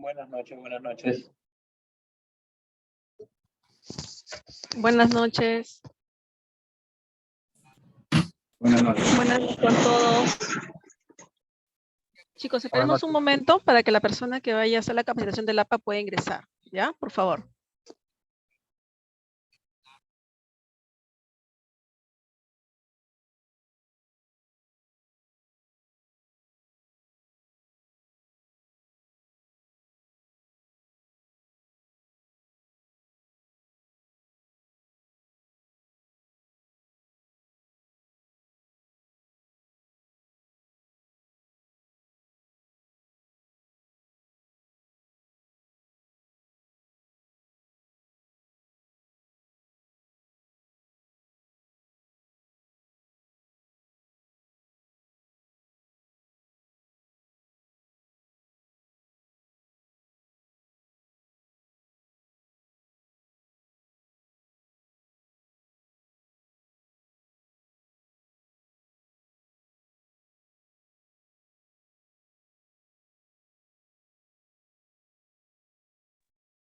Buenas noches, buenas noches. Buenas noches. Buenas noches. Buenas noches con todos. Chicos, esperemos un momento para que la persona que vaya a hacer la capacitación del APA pueda ingresar. ¿Ya? Por favor.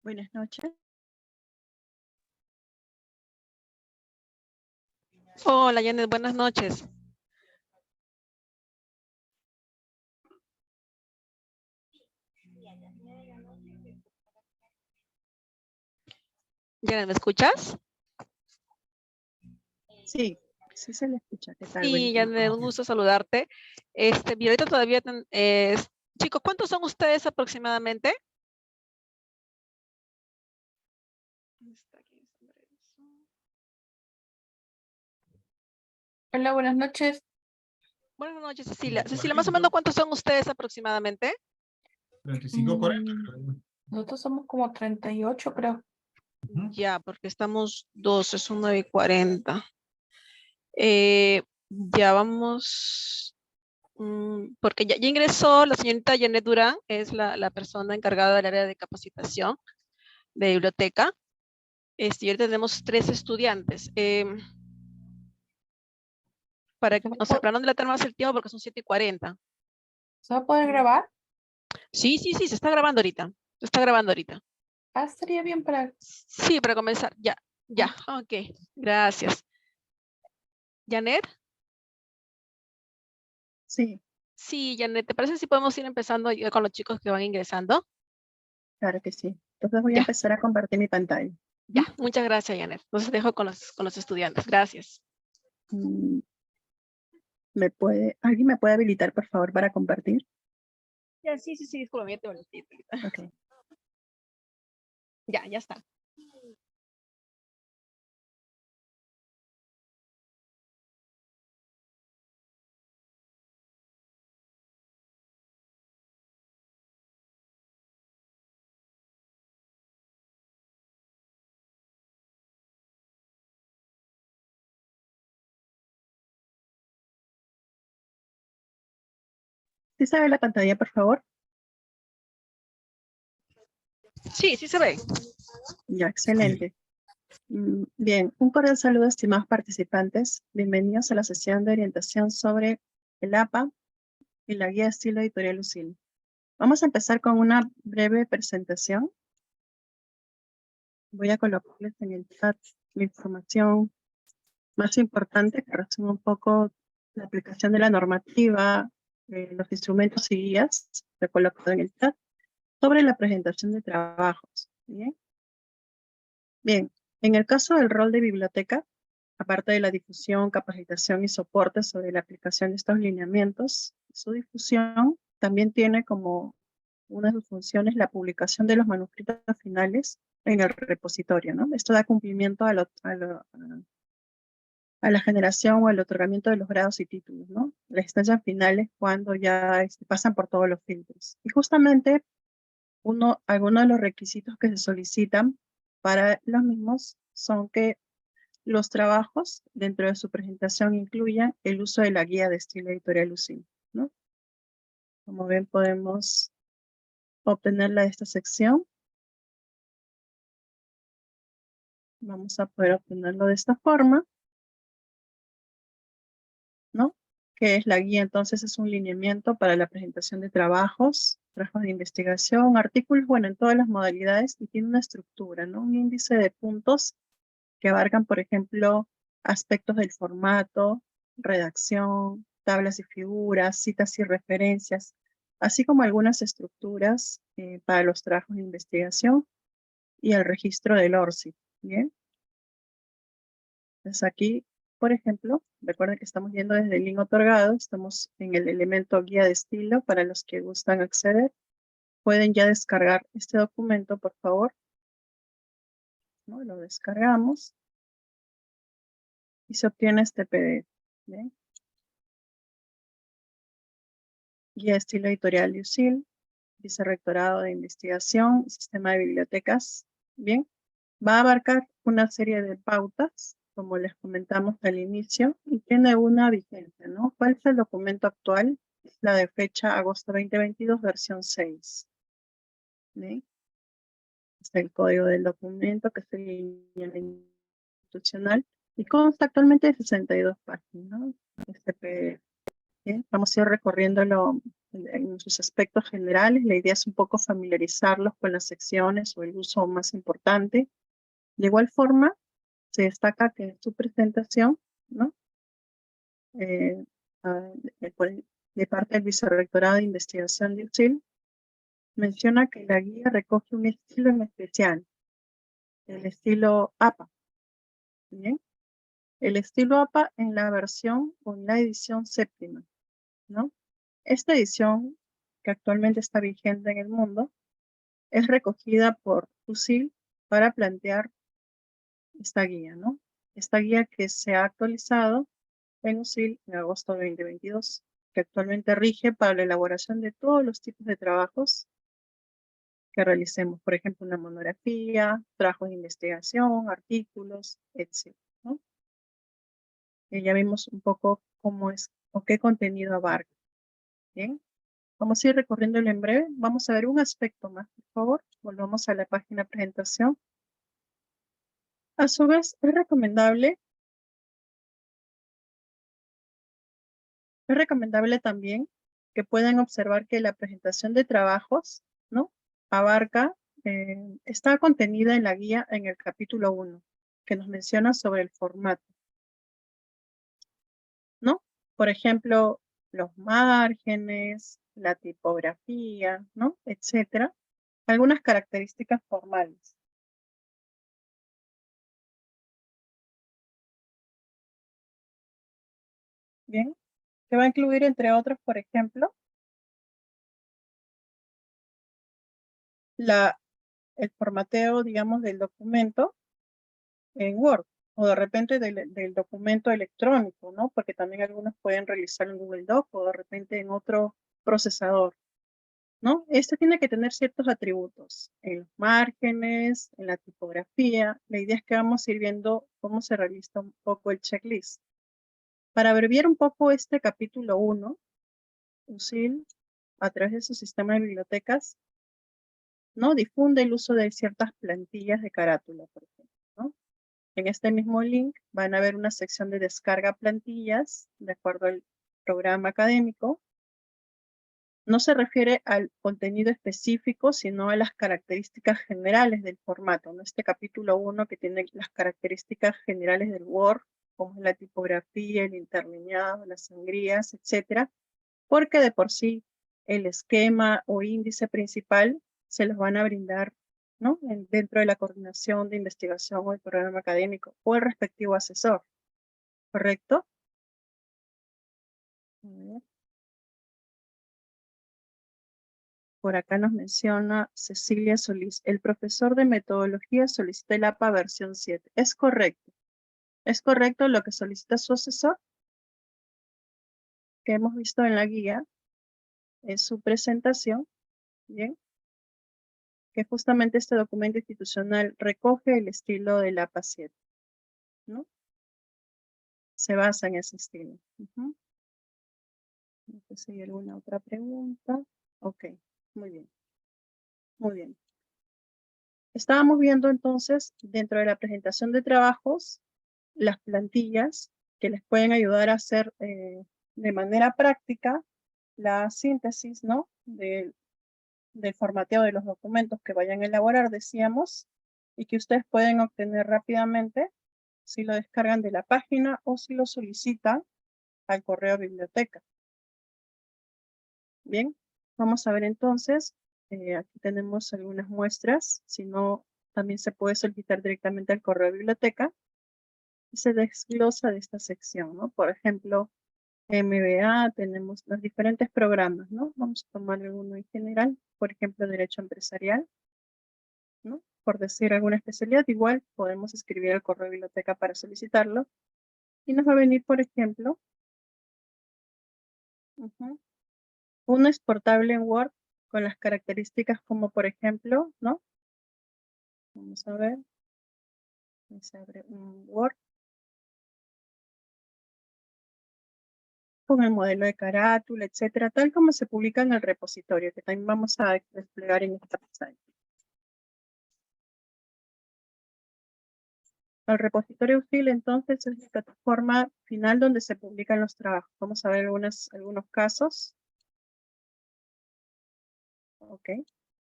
Buenas noches. Hola, Janet, buenas noches. Janet, ¿me escuchas? Sí, sí se le escucha. ¿Qué tal? Sí, Buen día. Janet, un gusto saludarte. Violeta todavía... chicos, ¿cuántos son ustedes aproximadamente? Hola, buenas noches. Buenas noches, Cecilia. Cecilia, más o menos, ¿cuántos son ustedes aproximadamente? 35, 40. Nosotros somos como 38, creo. Ya, porque estamos 12, son 9:40. Ya vamos, porque ya ingresó la señorita Janet Durán, es la persona encargada del área de capacitación de biblioteca. Y ahora tenemos 3 estudiantes. Para no dilatar más el tiempo, porque son 7:40. ¿Se va a poder grabar? Sí, se está grabando ahorita. Se está grabando ahorita. Ah, estaría bien para... Sí, para comenzar. Ya, ok. Gracias. ¿Janet? Sí, Sí, Janet, ¿te parece si podemos ir empezando ya con los chicos que van ingresando? claro que sí. Entonces voy a Ya. empezar a compartir mi pantalla. Ya, muchas gracias, Janet. Entonces dejo con los estudiantes. Gracias. Mm, ¿Alguien me puede habilitar, por favor, para compartir? Ya, sí, disculpa, ya te volví. Ok. Ya está. ¿Sí se ve la pantalla, por favor? Sí se ve. Ya, excelente. Bien, un cordial saludo, estimados participantes. Bienvenidos a la sesión de orientación sobre el APA y la guía de estilo editorial Lucil. Vamos a empezar con una breve presentación. Voy a colocarles en el chat la información más importante que resume un poco la aplicación de la normativa, los instrumentos y guías, lo coloco en el chat, sobre la presentación de trabajos. Bien, en el caso del rol de biblioteca, aparte de la difusión, capacitación y soporte sobre la aplicación de estos lineamientos, su difusión también tiene como una de sus funciones la publicación de los manuscritos finales en el repositorio, ¿no? Esto da cumplimiento a la generación o al otorgamiento de los grados y títulos, ¿no? Las instancias finales cuando ya pasan por todos los filtros. Y justamente algunos de los requisitos que se solicitan para los mismos son que los trabajos dentro de su presentación incluyan el uso de la guía de estilo editorial Lucil, ¿no? Como ven, podemos obtenerla de esta sección. Vamos a poder obtenerlo de esta forma, ¿no? Que es la guía, entonces es un lineamiento para la presentación de trabajos trabajos de investigación, artículos, bueno, en todas las modalidades y tiene una estructura, ¿no? Un índice de puntos que abarcan, por ejemplo, aspectos del formato, redacción, tablas y figuras, citas y referencias, así como algunas estructuras para los trabajos de investigación y el registro del ORCID, ¿bien? Entonces aquí, por ejemplo, recuerden que estamos viendo desde el link otorgado, estamos en el elemento guía de estilo para los que gustan acceder. Pueden ya descargar este documento, por favor. ¿No? Lo descargamos y se obtiene este PDF. ¿Bien? Guía de estilo editorial de USIL, Vicerrectorado de Investigación, Sistema de Bibliotecas. Bien, va a abarcar una serie de pautas, como les comentamos al inicio, y tiene una vigencia, ¿no? ¿Cuál es el documento actual? Es la de fecha agosto 2022, versión 6. ¿Bien? Está el código del documento, que es el lineamiento institucional, y consta actualmente de 62 páginas, ¿no? Este PDF. Bien, vamos a ir recorriéndolo en sus aspectos generales. La idea es un poco familiarizarlos con las secciones o el uso más importante. De igual forma, se destaca que en su presentación, ¿no? Ah, de parte del Vicerrectorado de Investigación de USIL, menciona que la guía recoge un estilo en especial, el estilo APA. ¿Bien? El estilo APA en la versión o en la edición séptima, ¿no? Esta edición, que actualmente está vigente en el mundo, es recogida por USIL para plantear esta guía, ¿no? Esta guía que se ha actualizado en USIL en agosto de 2022, que actualmente rige para la elaboración de todos los tipos de trabajos que realicemos, por ejemplo, una monografía, trabajos de investigación, artículos, etc., ¿no? Y ya vimos un poco cómo es o qué contenido abarca. Bien, vamos a ir recorriéndolo en breve. Vamos a ver un aspecto más, por favor. Volvamos a la página presentación. A su vez, es recomendable también que puedan observar que la presentación de trabajos, ¿no? Abarca, está contenida en la guía en el capítulo 1, que nos menciona sobre el formato, ¿no? Por ejemplo, los márgenes, la tipografía, ¿no? Etcétera. Algunas características formales. Bien, que va a incluir, entre otros, por ejemplo, el formateo, digamos, del documento en Word, o de repente del documento electrónico, ¿no? Porque también algunos pueden realizar en Google Doc o de repente en otro procesador, ¿no? Este tiene que tener ciertos atributos en los márgenes, en la tipografía. La idea es que vamos a ir viendo cómo se realiza un poco el checklist. Para abreviar un poco este capítulo 1, USIL, a través de su sistema de bibliotecas, ¿no? Difunde el uso de ciertas plantillas de carátula, por ejemplo, ¿no? En este mismo link van a ver una sección de descarga plantillas, de acuerdo al programa académico. No se refiere al contenido específico, sino a las características generales del formato, ¿no? Este capítulo 1 que tiene las características generales del Word, como es la tipografía, el interlineado, las sangrías, etcétera, porque de por sí el esquema o índice principal se los van a brindar, ¿no? Dentro de la coordinación de investigación o el programa académico o el respectivo asesor, ¿correcto? A ver. Por acá nos menciona Cecilia Solís. El profesor de metodología solicita el APA versión 7. Es correcto. Es correcto lo que solicita su asesor, que hemos visto en la guía, en su presentación, ¿bien? Que justamente este documento institucional recoge el estilo del APA 7, ¿no? Se basa en ese estilo. No sé si hay alguna otra pregunta. Ok, muy bien. Muy bien. Estábamos viendo entonces, dentro de la presentación de trabajos, las plantillas que les pueden ayudar a hacer de manera práctica la síntesis, ¿no? De del formateo de los documentos que vayan a elaborar, decíamos, y que ustedes pueden obtener rápidamente si lo descargan de la página o si lo solicitan al correo biblioteca. Bien, vamos a ver entonces, aquí tenemos algunas muestras, si no, también se puede solicitar directamente al correo biblioteca y se desglosa de esta sección, ¿no? Por ejemplo, MBA, tenemos los diferentes programas, ¿no? Vamos a tomar alguno en general, por ejemplo, Derecho Empresarial, ¿no? Por decir alguna especialidad, igual podemos escribir al correo biblioteca para solicitarlo. Y nos va a venir, por ejemplo, uno exportable en Word con las características como, por ejemplo, ¿no? Vamos a ver. Se abre un Word. Con el modelo de carátula, etcétera, tal como se publica en el repositorio, que también vamos a desplegar en esta pantalla. El repositorio útil, entonces, es la plataforma final donde se publican los trabajos. Vamos a ver algunos casos. Ok.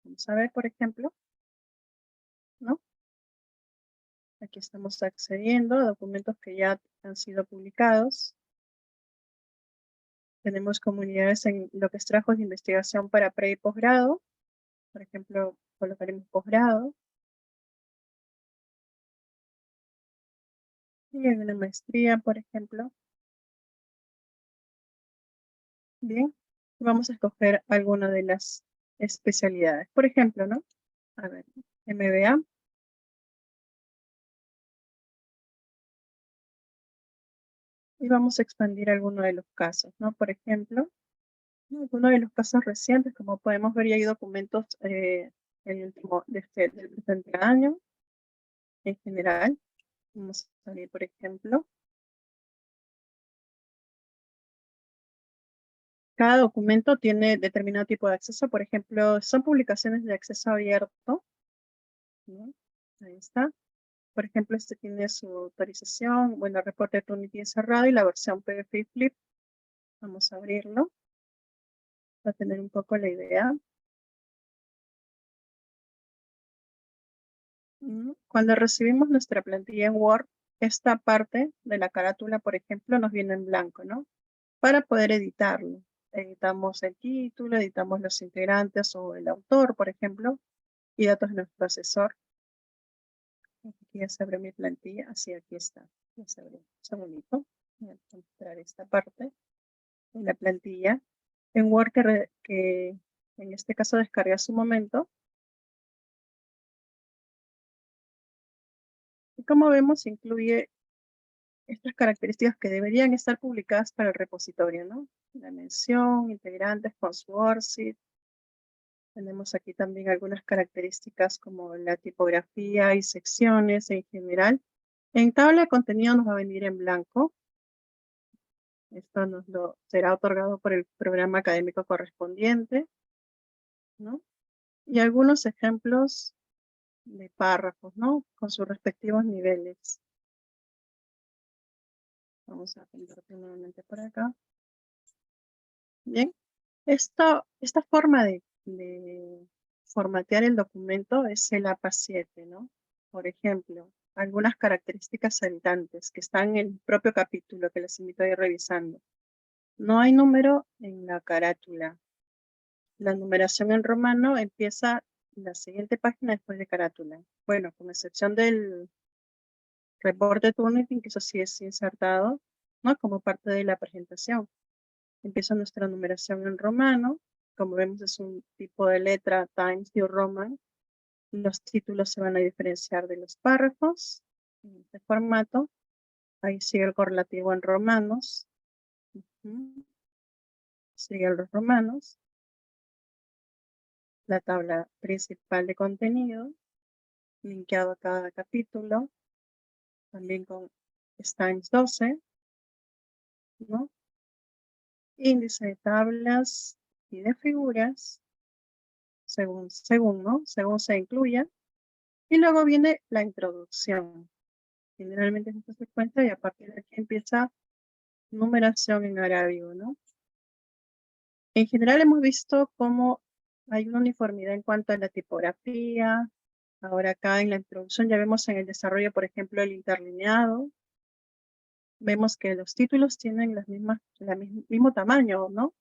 Vamos a ver, por ejemplo, ¿no? Aquí estamos accediendo a documentos que ya han sido publicados. Tenemos comunidades en lo que es trabajos de investigación para pre y posgrado. Por ejemplo, colocaremos posgrado. Y en una maestría, por ejemplo. Bien, vamos a escoger alguna de las especialidades. Por ejemplo, ¿no? A ver, MBA. Y vamos a expandir alguno de los casos, ¿no? Por ejemplo, alguno de los casos recientes, como podemos ver, ya hay documentos el último del presente año, en general. Vamos a ver, por ejemplo. Cada documento tiene determinado tipo de acceso. Por ejemplo, son publicaciones de acceso abierto, ¿no? Ahí está. Por ejemplo, este tiene su autorización, bueno, el reporte de Turnitin encerrado y la versión PDF y Flip. Vamos a abrirlo. Para tener un poco la idea. Cuando recibimos nuestra plantilla en Word, esta parte de la carátula, por ejemplo, nos viene en blanco, ¿no? Para poder editarlo. Editamos el título, editamos los integrantes o el autor, por ejemplo, y datos de nuestro asesor. Aquí ya se abre mi plantilla, así aquí está. Ya se abre un segundito. Voy a mostrar esta parte de la plantilla. En Word que en este caso descargué hace un momento. Y como vemos, incluye estas características que deberían estar publicadas para el repositorio, ¿no? La mención, integrantes, con su ORCID. Tenemos aquí también algunas características como la tipografía y secciones en general. En tabla de contenido nos va a venir en blanco. Esto será otorgado por el programa académico correspondiente, ¿no? Y algunos ejemplos de párrafos, ¿no? Con sus respectivos niveles. Vamos a compartir nuevamente por acá. Bien. Esta forma de formatear el documento es el APA 7, ¿no? Por ejemplo, algunas características habitantes que están en el propio capítulo que les invito a ir revisando. No hay número en la carátula. La numeración en romano empieza la siguiente página después de carátula. Bueno, con excepción del reporte Turnitin, que eso sí es insertado, ¿no? Como parte de la presentación. Empieza nuestra numeración en romano. Como vemos, es un tipo de letra Times New Roman. Los títulos se van a diferenciar de los párrafos en este formato. Ahí sigue el correlativo en romanos. Siguen los romanos. La tabla principal de contenido, linkeado a cada capítulo. También con Times 12, ¿no? Índice de tablas y de figuras, según se incluya. Y luego viene la introducción. Generalmente es esta secuencia y a partir de aquí empieza numeración en arábigo, ¿no? En general hemos visto cómo Hay una uniformidad en cuanto a la tipografía. Ahora acá en la introducción ya vemos en el desarrollo, por ejemplo, el interlineado. Vemos que los títulos tienen mismo tamaño, ¿no?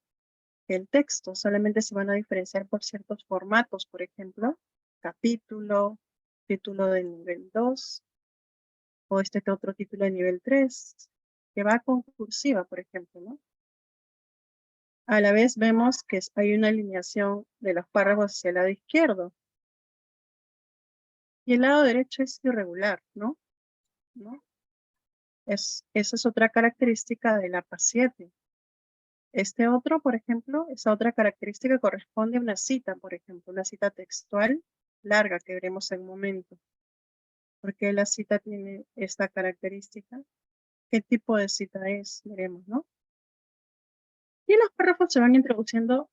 Que el texto, solamente se van a diferenciar por ciertos formatos, por ejemplo, capítulo, título de nivel 2, o este otro título de nivel 3, que va con cursiva, por ejemplo, ¿no? A la vez vemos que hay una alineación de los párrafos hacia el lado izquierdo. Y el lado derecho es irregular, ¿no? Esa es otra característica del APA 7. Este otro, por ejemplo, esa otra característica corresponde a una cita, por ejemplo, una cita textual larga que veremos en un momento. ¿Por qué la cita tiene esta característica? ¿Qué tipo de cita es? Veremos, ¿no? Y en los párrafos se van introduciendo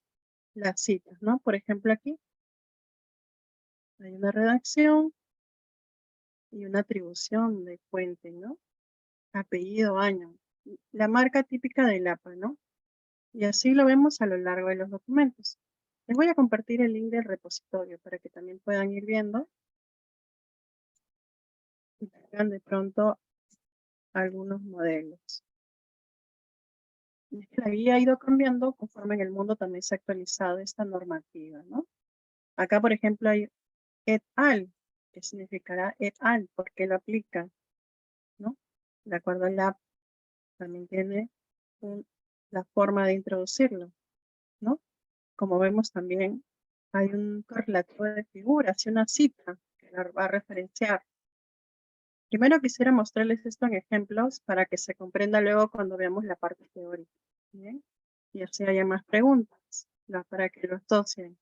las citas, ¿no? Por ejemplo, aquí hay una redacción y una atribución de fuente, ¿no? Apellido, año. La marca típica del APA, ¿no? Y así lo vemos a lo largo de los documentos. Les voy a compartir el link del repositorio para que también puedan ir viendo y tengan de pronto algunos modelos. Y es que la guía ha ido cambiando conforme en el mundo también se ha actualizado esta normativa, ¿no? Acá, por ejemplo, hay et al, que significará et al, porque lo aplica, ¿no? De acuerdo al app, también tiene la forma de introducirlo, ¿no? Como vemos también hay un correlativo de figuras y una cita que la va a referenciar. Primero quisiera mostrarles esto en ejemplos para que se comprenda luego cuando veamos la parte teórica. ¿Bien? Y así haya más preguntas, para que lo asocien.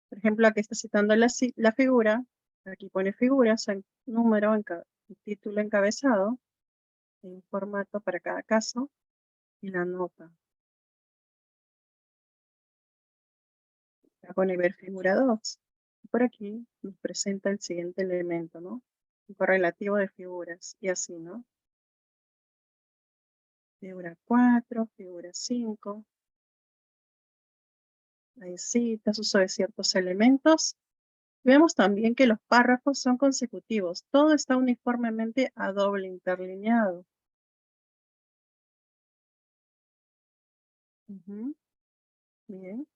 Por ejemplo, aquí está citando la figura, aquí pone figuras, en número, título encabezado, en formato para cada caso, y la nota. Acá pone ver figura 2. Y por aquí nos presenta el siguiente elemento, ¿no? Un correlativo de figuras, y así, ¿no? Figura 4, figura 5. Hay citas, uso de ciertos elementos. Vemos también que los párrafos son consecutivos. Todo está uniformemente a doble interlineado. Bien.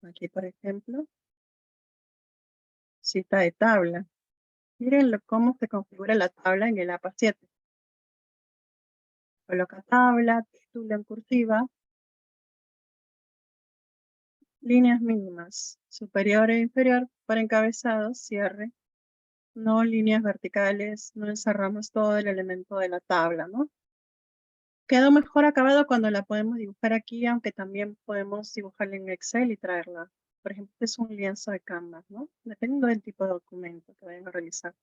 Aquí, por ejemplo, cita de tabla. Miren cómo se configura la tabla en el APA 7. Coloca tabla, título en cursiva, líneas mínimas, superior e inferior para encabezados, cierre. No líneas verticales, no encerramos todo el elemento de la tabla, ¿no? Quedó mejor acabado cuando la podemos dibujar aquí, aunque también podemos dibujarla en Excel y traerla. Por ejemplo, este es un lienzo de Canvas, ¿no? Dependiendo del tipo de documento que vayan a realizar.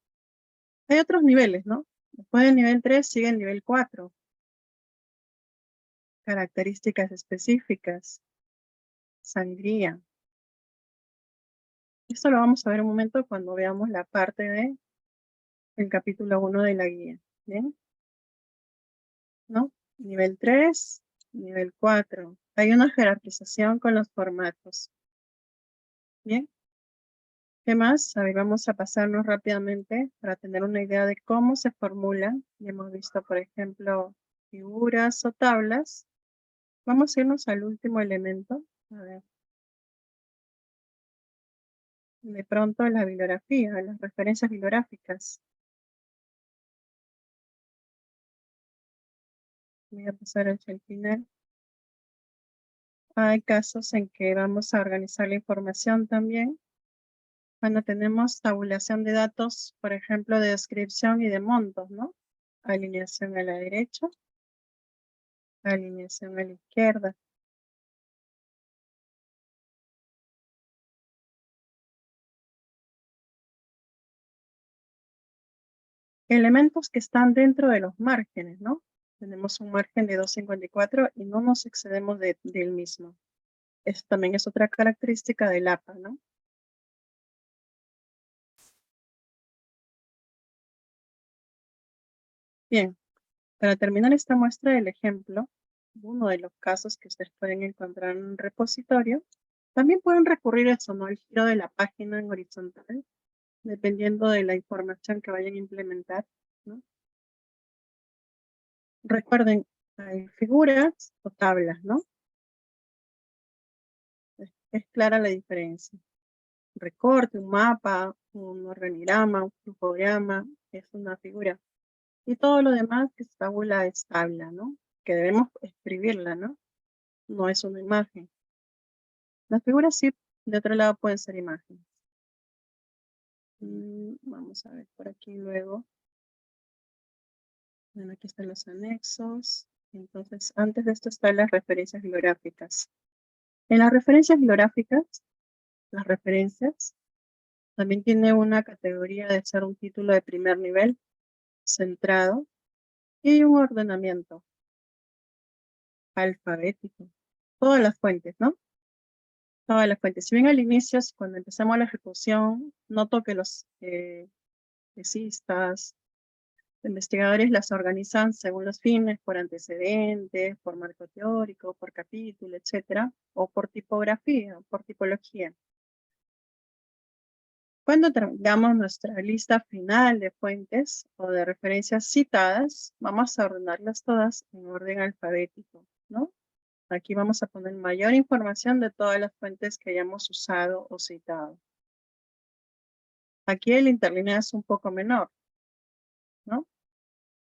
Hay otros niveles, ¿no? Después del nivel 3 sigue el nivel 4. Características específicas. Sangría. Esto lo vamos a ver un momento cuando veamos la parte del capítulo 1 de la guía. ¿Bien? ¿No? Nivel 3, nivel 4. Hay una jerarquización con los formatos. ¿Bien? ¿Qué más? A ver, vamos a pasarnos rápidamente para tener una idea de cómo se formulan. Ya hemos visto, por ejemplo, figuras o tablas. Vamos a irnos al último elemento. A ver. De pronto la bibliografía, las referencias bibliográficas. Voy a pasar hacia el final. Hay casos en que vamos a organizar la información también. Cuando tenemos tabulación de datos, por ejemplo, de descripción y de montos, ¿no? Alineación a la derecha, alineación a la izquierda. Elementos que están dentro de los márgenes, ¿no? Tenemos un margen de 254 y no nos excedemos del mismo. Eso también es otra característica del APA, ¿no? Bien, para terminar esta muestra del ejemplo, uno de los casos que ustedes pueden encontrar en un repositorio, También pueden recurrir a eso, ¿no? El giro de la página en horizontal, dependiendo de la información que vayan a implementar, ¿no? Recuerden, hay figuras o tablas, ¿no? Es clara la diferencia. Recorte, un mapa, un organigrama, un flujograma, es una figura. Y todo lo demás que es tabla es tabla, ¿no? Que debemos escribirla, ¿no? No es una imagen. Las figuras sí, de otro lado pueden ser imágenes. Vamos a ver por aquí luego. Bueno, aquí están los anexos. Entonces, antes de esto están las referencias bibliográficas. En las referencias bibliográficas, las referencias también tiene una categoría de ser un título de primer nivel, centrado, y un ordenamiento alfabético. Todas las fuentes, ¿no? Todas las fuentes. Si bien al inicio, cuando empezamos la ejecución, noto que los tesistas, investigadores las organizan según los fines, por antecedentes, por marco teórico, por capítulo, etcétera, o por tipografía, o por tipología. Cuando tengamos nuestra lista final de fuentes o de referencias citadas, vamos a ordenarlas todas en orden alfabético, ¿no? Aquí vamos a poner mayor información de todas las fuentes que hayamos usado o citado. Aquí el interlineado es un poco menor, ¿no?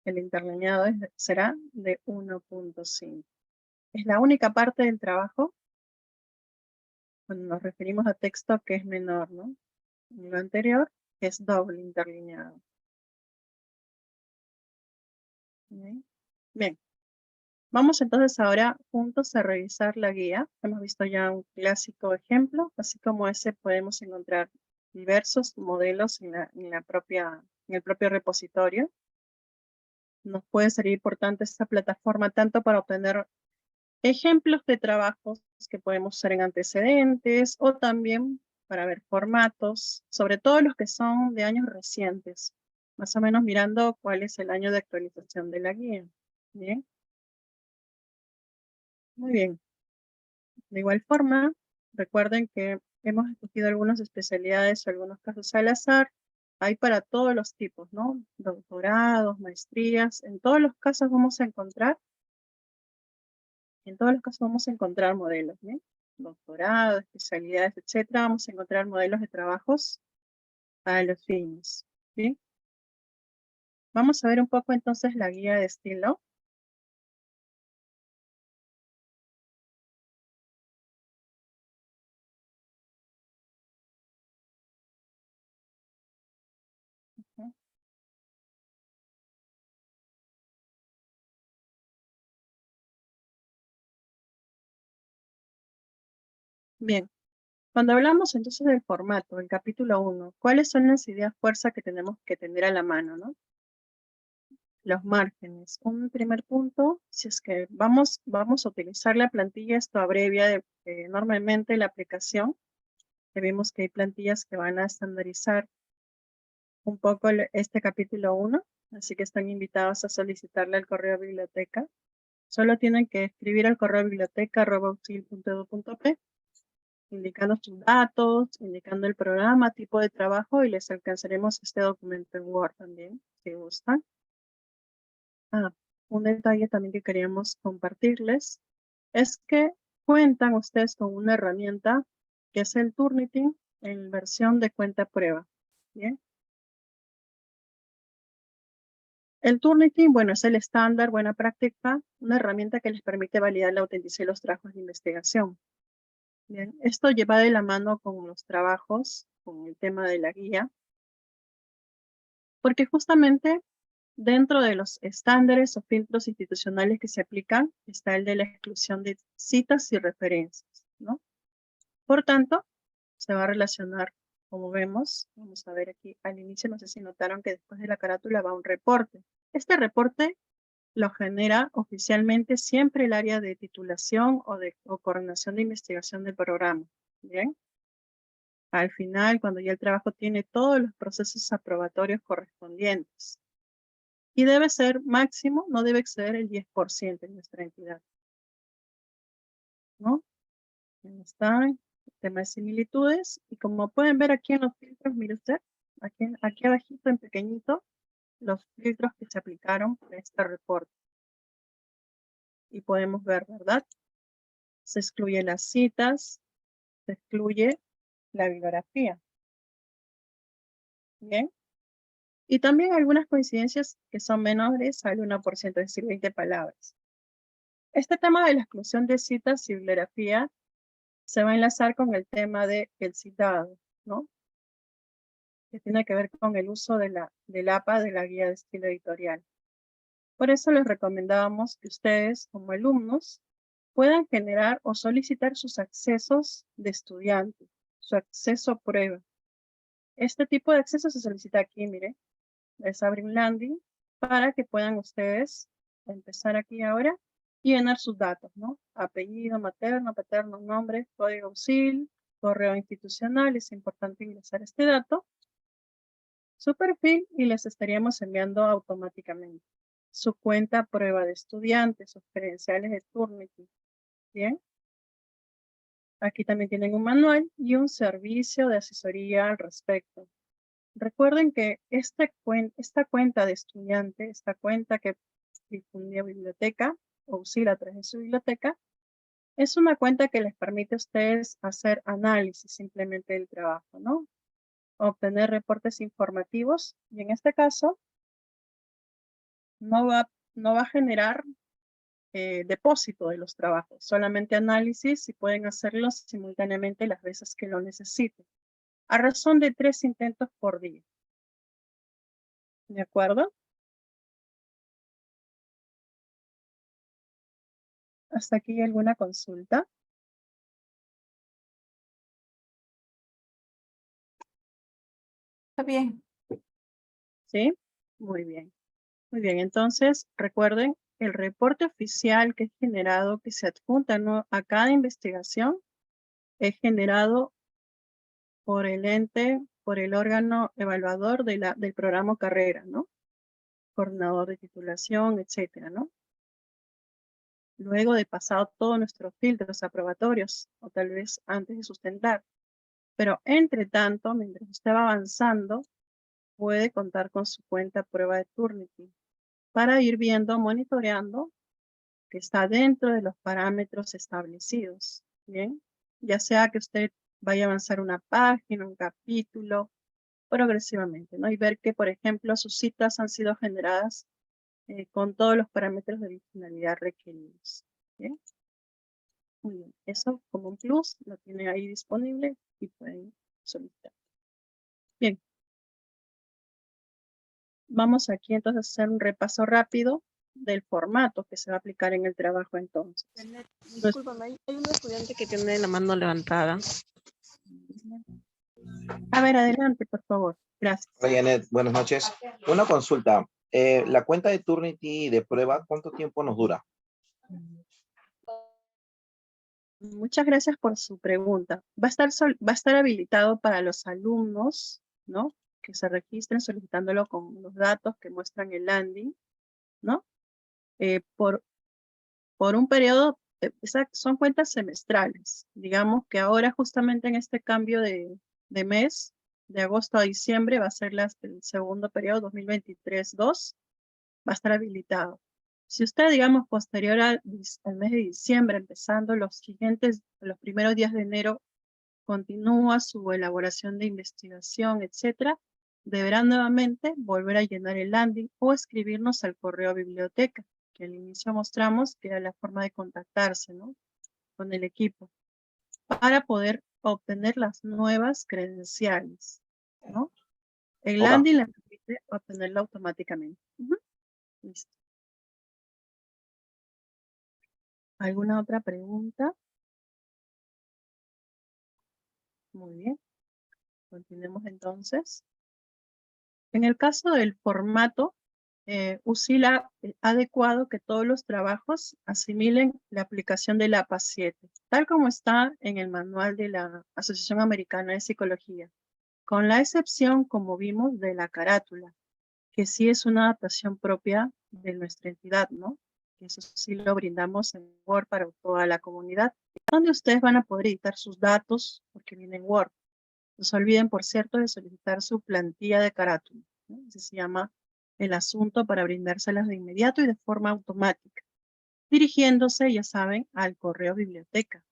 El interlineado será de 1.5. Es la única parte del trabajo cuando nos referimos a texto que es menor, ¿no? En lo anterior es doble interlineado. ¿Bien? Bien. Vamos entonces ahora juntos a revisar la guía. Hemos visto ya un clásico ejemplo, así como ese podemos encontrar diversos modelos en el propio repositorio. Nos puede ser importante esta plataforma tanto para obtener ejemplos de trabajos que podemos usar en antecedentes o también para ver formatos, sobre todo los que son de años recientes, más o menos mirando cuál es el año de actualización de la guía. Bien. Muy bien. De igual forma, recuerden que hemos escogido algunas especialidades o algunos casos al azar. Hay para todos los tipos, ¿no? Doctorados, maestrías. En todos los casos vamos a encontrar modelos, ¿bien? Doctorado, especialidades, etcétera. Vamos a encontrar modelos de trabajos para los fines, ¿bien? Vamos a ver un poco entonces la guía de estilo. Ujú. Bien, cuando hablamos entonces del formato, el capítulo 1, ¿cuáles son las ideas fuerza que tenemos que tener a la mano, no? Los márgenes. Un primer punto, si es que vamos a utilizar la plantilla, esto abrevia enormemente la aplicación. Vemos que hay plantillas que van a estandarizar un poco este capítulo 1, así que están invitados a solicitarle al correo biblioteca. Solo tienen que escribir al correo biblioteca@auxil.edu.p, indicando sus datos, indicando el programa, tipo de trabajo, y les alcanzaremos este documento en Word también, si gustan. Un detalle también que queríamos compartirles es que cuentan ustedes con una herramienta que es el Turnitin en versión de cuenta prueba. ¿Bien? El Turnitin, bueno, es el estándar, buena práctica, una herramienta que les permite validar la autenticidad de los trabajos de investigación. Bien, esto lleva de la mano con los trabajos, con el tema de la guía, porque justamente dentro de los estándares o filtros institucionales que se aplican está el de la exclusión de citas y referencias, ¿no? Por tanto, se va a relacionar, como vemos, vamos a ver aquí al inicio, no sé si notaron que después de la carátula va un reporte. Este reporte lo genera oficialmente siempre el área de titulación o coordinación de investigación del programa, ¿bien? Al final, cuando ya el trabajo tiene todos los procesos aprobatorios correspondientes. Y debe ser máximo, no debe exceder el 10% en nuestra entidad, ¿no? Ahí están. tema de similitudes. Y como pueden ver aquí en los filtros, mire usted, aquí abajito en pequeñito, los filtros que se aplicaron para este reporte. Y podemos ver, ¿verdad? Se excluyen las citas, se excluye la bibliografía. Bien. Y también algunas coincidencias que son menores al 1%, es decir, 20 palabras. Este tema de la exclusión de citas y bibliografía se va a enlazar con el tema del citado, ¿no? Que tiene que ver con el uso del APA de la guía de estilo editorial. Por eso les recomendábamos que ustedes, como alumnos, puedan generar o solicitar sus accesos de estudiante, su acceso a prueba. Este tipo de acceso se solicita aquí, mire. Les abre un landing para que puedan ustedes empezar aquí ahora y llenar sus datos, ¿no? Apellido materno, paterno, nombre, código civil, correo institucional, es importante ingresar este dato, su perfil y les estaríamos enviando automáticamente su cuenta prueba de estudiante, sus credenciales de Turnitin. Bien. Aquí también tienen un manual y un servicio de asesoría al respecto. Recuerden que esta cuenta de estudiante, esta cuenta que difundió biblioteca o UCIL a través de su biblioteca, es una cuenta que les permite a ustedes hacer análisis simplemente del trabajo, ¿no? Obtener reportes informativos y en este caso no va a generar depósito de los trabajos, solamente análisis y pueden hacerlo simultáneamente las veces que lo necesiten, a razón de 3 intentos por día. ¿De acuerdo? ¿Hasta aquí alguna consulta? Está bien. ¿Sí? Muy bien. Muy bien, entonces recuerden, el reporte oficial que es generado, que se adjunta, ¿no?, a cada investigación, es generado por el ente, por el órgano evaluador del programa carrera, ¿no? Coordinador de titulación, etcétera, ¿no? Luego de pasado todos nuestros filtros aprobatorios, o tal vez antes de sustentar. Pero entre tanto, mientras usted va avanzando, puede contar con su cuenta prueba de Turnitin para ir viendo, monitoreando que está dentro de los parámetros establecidos, ¿bien? Ya sea que usted vaya a avanzar una página, un capítulo, progresivamente, ¿no? Y ver que, por ejemplo, sus citas han sido generadas con todos los parámetros de originalidad requeridos, ¿bien? Muy bien, eso como un plus, lo tienen ahí disponible y pueden solicitar. Bien. Vamos aquí entonces a hacer un repaso rápido del formato que se va a aplicar en el trabajo entonces. Discúlpame, hay un estudiante que tiene la mano levantada. A ver, adelante, por favor. Gracias. Hola, Janet, buenas noches. Una consulta. La cuenta de Turnitin de prueba, ¿cuánto tiempo nos dura? Muchas gracias por su pregunta. Va a estar habilitado para los alumnos, ¿no?, que se registren solicitándolo con los datos que muestran el landing, ¿no? Por un periodo, son cuentas semestrales. Digamos que ahora justamente en este cambio de mes, de agosto a diciembre, va a ser el segundo periodo, 2023-2, va a estar habilitado. Si usted, digamos, posterior al mes de diciembre, empezando los primeros días de enero, continúa su elaboración de investigación, etcétera, deberá nuevamente volver a llenar el landing o escribirnos al correo biblioteca, que al inicio mostramos que era la forma de contactarse, ¿no?, con el equipo, para poder obtener las nuevas credenciales, ¿no? El Hola. landing le permite obtenerlo automáticamente. Listo. ¿Alguna otra pregunta? Muy bien. Continuemos entonces. En el caso del formato, UCIL ha adecuado que todos los trabajos asimilen la aplicación del APA 7, tal como está en el manual de la Asociación Americana de Psicología, con la excepción, como vimos, de la carátula, que sí es una adaptación propia de nuestra entidad, ¿no? Eso sí lo brindamos en Word para toda la comunidad. donde ustedes van a poder editar sus datos, porque viene en Word. No se olviden, por cierto, de solicitar su plantilla de carátula, ¿no? Ese se llama el asunto para brindárselas de inmediato y de forma automática, dirigiéndose, ya saben, al correo biblioteca.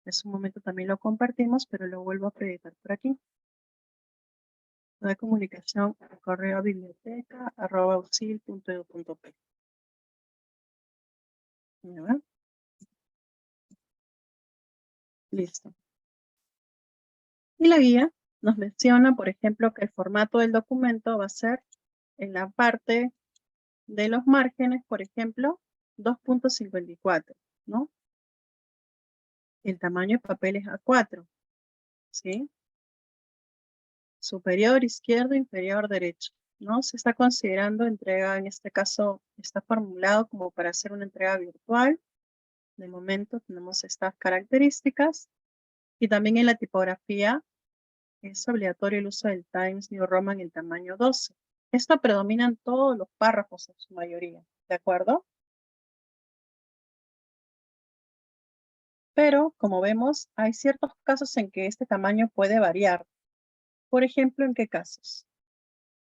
En su momento también lo compartimos, pero lo vuelvo a proyectar por aquí. De comunicación al correo biblioteca@auxil.edu.p. ¿Ya ven? Listo. Y la guía nos menciona, por ejemplo, que el formato del documento va a ser en la parte de los márgenes, por ejemplo, 2.54, ¿no? El tamaño de papel es A4, ¿sí? Superior, izquierdo, inferior, derecho, ¿no? Se está considerando entrega, en este caso, está formulado como para hacer una entrega virtual. De momento tenemos estas características. Y también en la tipografía es obligatorio el uso del Times New Roman en tamaño 12. Esto predomina en todos los párrafos en su mayoría, ¿de acuerdo? Pero, como vemos, hay ciertos casos en que este tamaño puede variar. Por ejemplo, ¿en qué casos?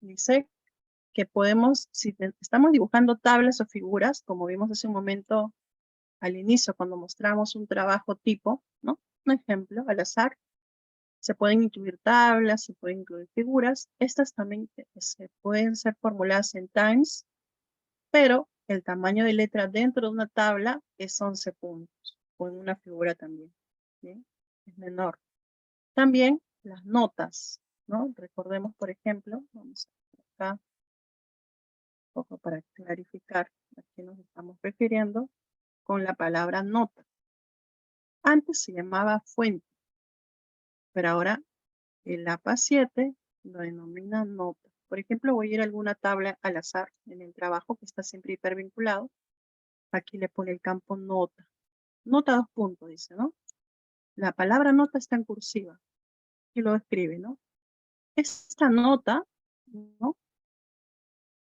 Dice que podemos, si estamos dibujando tablas o figuras, como vimos hace un momento al inicio, cuando mostramos un trabajo tipo, ¿no? Un ejemplo al azar. Se pueden incluir tablas, se pueden incluir figuras. Estas también se pueden ser formuladas en Times, pero el tamaño de letra dentro de una tabla es 11 puntos, o en una figura también, ¿bien? Es menor. También las notas, ¿no? Recordemos, por ejemplo, vamos a ver acá, un poco para clarificar a qué nos estamos refiriendo, con la palabra nota. Antes se llamaba fuente, pero ahora el APA 7 lo denomina nota. Por ejemplo, voy a ir a alguna tabla al azar en el trabajo que está siempre hipervinculado. Aquí le pone el campo nota. Nota 2 puntos, dice, ¿no? La palabra nota está en cursiva. Y lo escribe, ¿no? Esta nota, ¿no?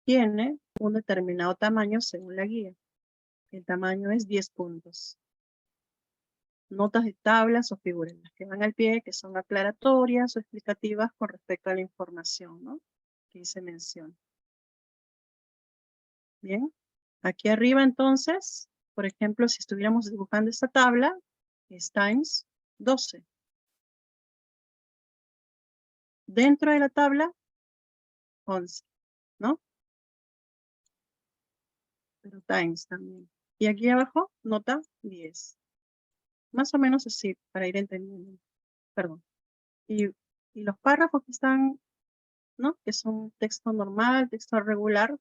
Tiene un determinado tamaño según la guía. El tamaño es 10 puntos. Notas de tablas o figuras, las que van al pie, que son aclaratorias o explicativas con respecto a la información, ¿no? Que se menciona. Bien. Aquí arriba, entonces, por ejemplo, si estuviéramos dibujando esta tabla, es Times 12. Dentro de la tabla, 11, ¿no? Pero Times también. Y aquí abajo, nota 10. Más o menos así, para ir entendiendo. Perdón. Y los párrafos que están, ¿no? Que son texto normal, texto regular,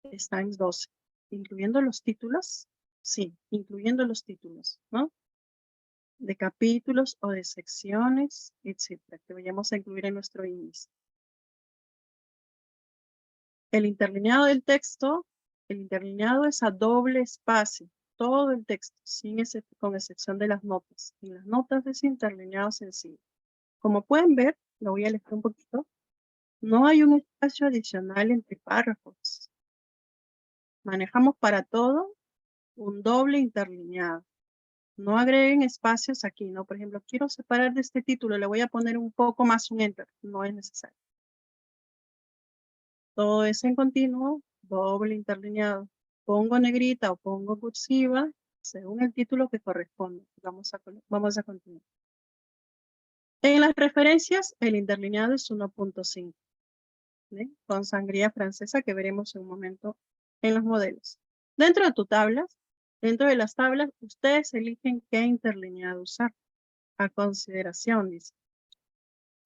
es Times 12. Incluyendo los títulos, sí, incluyendo los títulos, ¿no? De capítulos o de secciones, etcétera, que vayamos a incluir en nuestro índice. El interlineado del texto, el interlineado es a doble espacio, todo el texto, con excepción de las notas. En las notas es interlineado sencillo. Como pueden ver, lo voy a leer un poquito, no hay un espacio adicional entre párrafos. Manejamos para todo un doble interlineado. No agreguen espacios aquí, ¿no? Por ejemplo, quiero separar de este título, le voy a poner un poco más un enter. No es necesario. Todo es en continuo, doble interlineado. Pongo negrita o pongo cursiva, según el título que corresponde. Vamos a continuar. En las referencias, el interlineado es 1.5. Con sangría francesa que veremos en un momento en los modelos. Dentro de tu tablas, dentro de las tablas, ustedes eligen qué interlineado usar. A consideración, dice.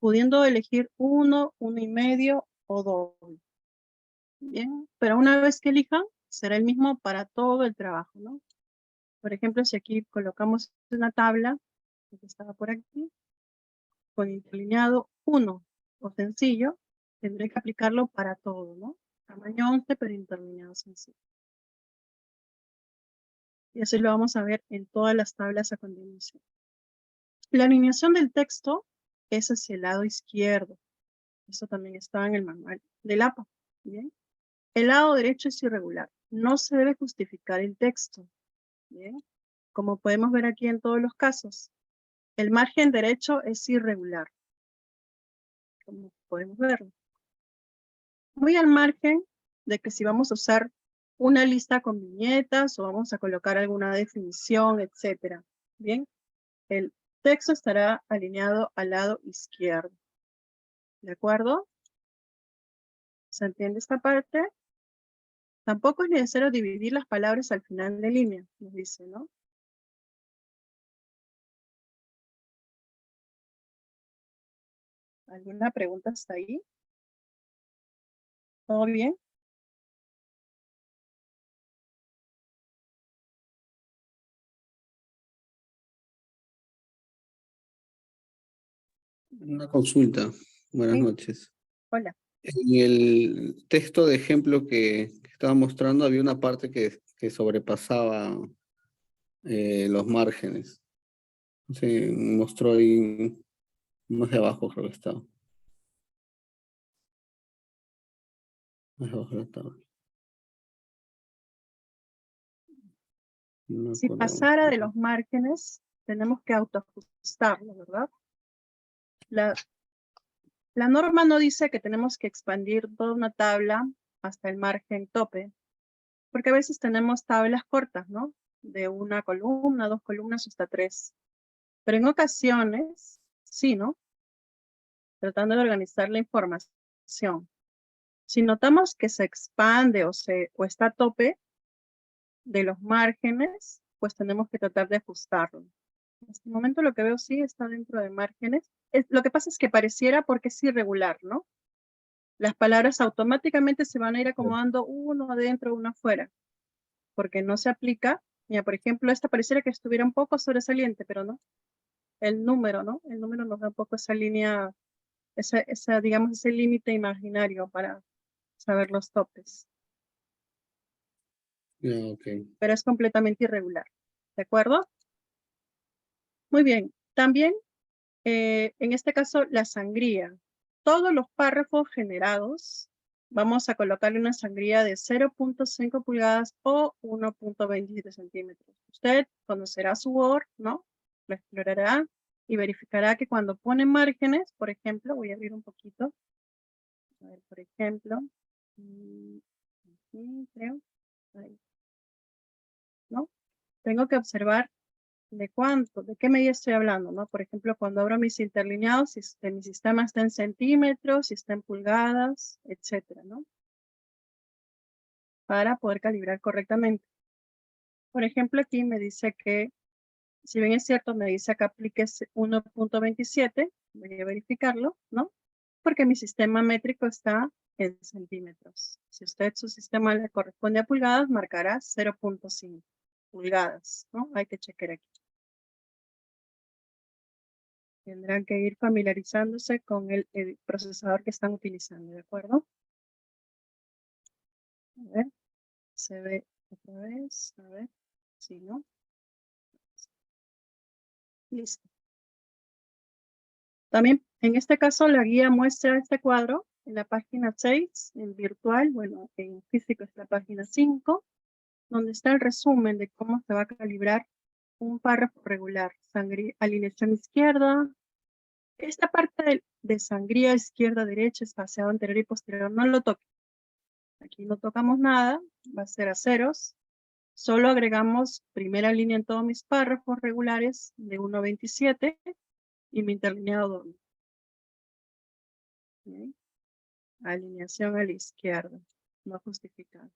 Pudiendo elegir 1, 1,5 o doble. Bien, pero una vez que elijan, será el mismo para todo el trabajo, ¿no? Por ejemplo, si aquí colocamos una tabla, que estaba por aquí, con interlineado 1 o sencillo, tendré que aplicarlo para todo, ¿no? Tamaño 11, pero interlineado sencillo. Y así lo vamos a ver en todas las tablas a continuación. La alineación del texto es hacia el lado izquierdo. Esto también está en el manual del APA. ¿Bien? El lado derecho es irregular. No se debe justificar el texto. ¿Bien? como podemos ver aquí en todos los casos, el margen derecho es irregular, como podemos verlo. Muy al margen de que si vamos a usar una lista con viñetas o vamos a colocar alguna definición, etcétera. Bien, el texto estará alineado al lado izquierdo. ¿De acuerdo? ¿Se entiende esta parte? Tampoco es necesario dividir las palabras al final de línea, nos dice, ¿no? ¿Alguna pregunta hasta ahí? ¿Todo bien? Una consulta. Buenas Sí. noches. Hola. En el texto de ejemplo que estaba mostrando había una parte que sobrepasaba los márgenes. Se mostró ahí más de abajo, creo que estaba. Más abajo estaba. No me Si acuerdo. pasara de los márgenes, tenemos que autoajustarlo, ¿verdad? La norma no dice que tenemos que expandir toda una tabla hasta el margen tope, porque a veces tenemos tablas cortas, ¿no? De una columna, 2 columnas, hasta 3. Pero en ocasiones, sí, ¿no? Tratando de organizar la información. Si notamos que se expande o está a tope de los márgenes, pues tenemos que tratar de ajustarlo. En este momento lo que veo sí está dentro de márgenes. Lo que pasa es que pareciera porque es irregular, ¿no? Las palabras automáticamente se van a ir acomodando uno adentro, uno afuera, porque no se aplica. Mira, por ejemplo, esta pareciera que estuviera un poco sobresaliente, pero no. El número, ¿no? El número nos da un poco esa línea, digamos, ese límite imaginario para saber los topes. Ya, ok. Pero es completamente irregular. ¿De acuerdo? Muy bien. También, en este caso, la sangría. Todos los párrafos generados, vamos a colocarle una sangría de 0.5 pulgadas o 1.27 centímetros. Usted conocerá su Word, ¿no? Lo explorará y verificará que cuando pone márgenes, por ejemplo, voy a abrir un poquito. A ver, por ejemplo, aquí creo, ahí, ¿no? Tengo que observar de qué medida estoy hablando, ¿no? Por ejemplo, cuando abro mis interlineados, si mi sistema está en centímetros, si está en pulgadas, etcétera, ¿no? Para poder calibrar correctamente. Por ejemplo, aquí me dice que, si bien es cierto, me dice que aplique 1.27, voy a verificarlo, ¿no? Porque mi sistema métrico está en centímetros. Si usted su sistema le corresponde a pulgadas, marcará 0.5 pulgadas, ¿no? Hay que chequear aquí. Tendrán que ir familiarizándose con el procesador que están utilizando, ¿de acuerdo? A ver, se ve otra vez, a ver, sí, ¿no? Listo. También, en este caso, la guía muestra este cuadro en la página 6, en virtual, bueno, en físico es la página 5, donde está el resumen de cómo se va a calibrar un párrafo regular. Alineación izquierda. Esta parte de sangría izquierda-derecha, espaciado anterior y posterior, no lo toque. Aquí no tocamos nada, va a ser a ceros. Solo agregamos primera línea en todos mis párrafos regulares de 1.27 y mi interlineado doble. ¿Okay? Alineación a la izquierda, no justificado.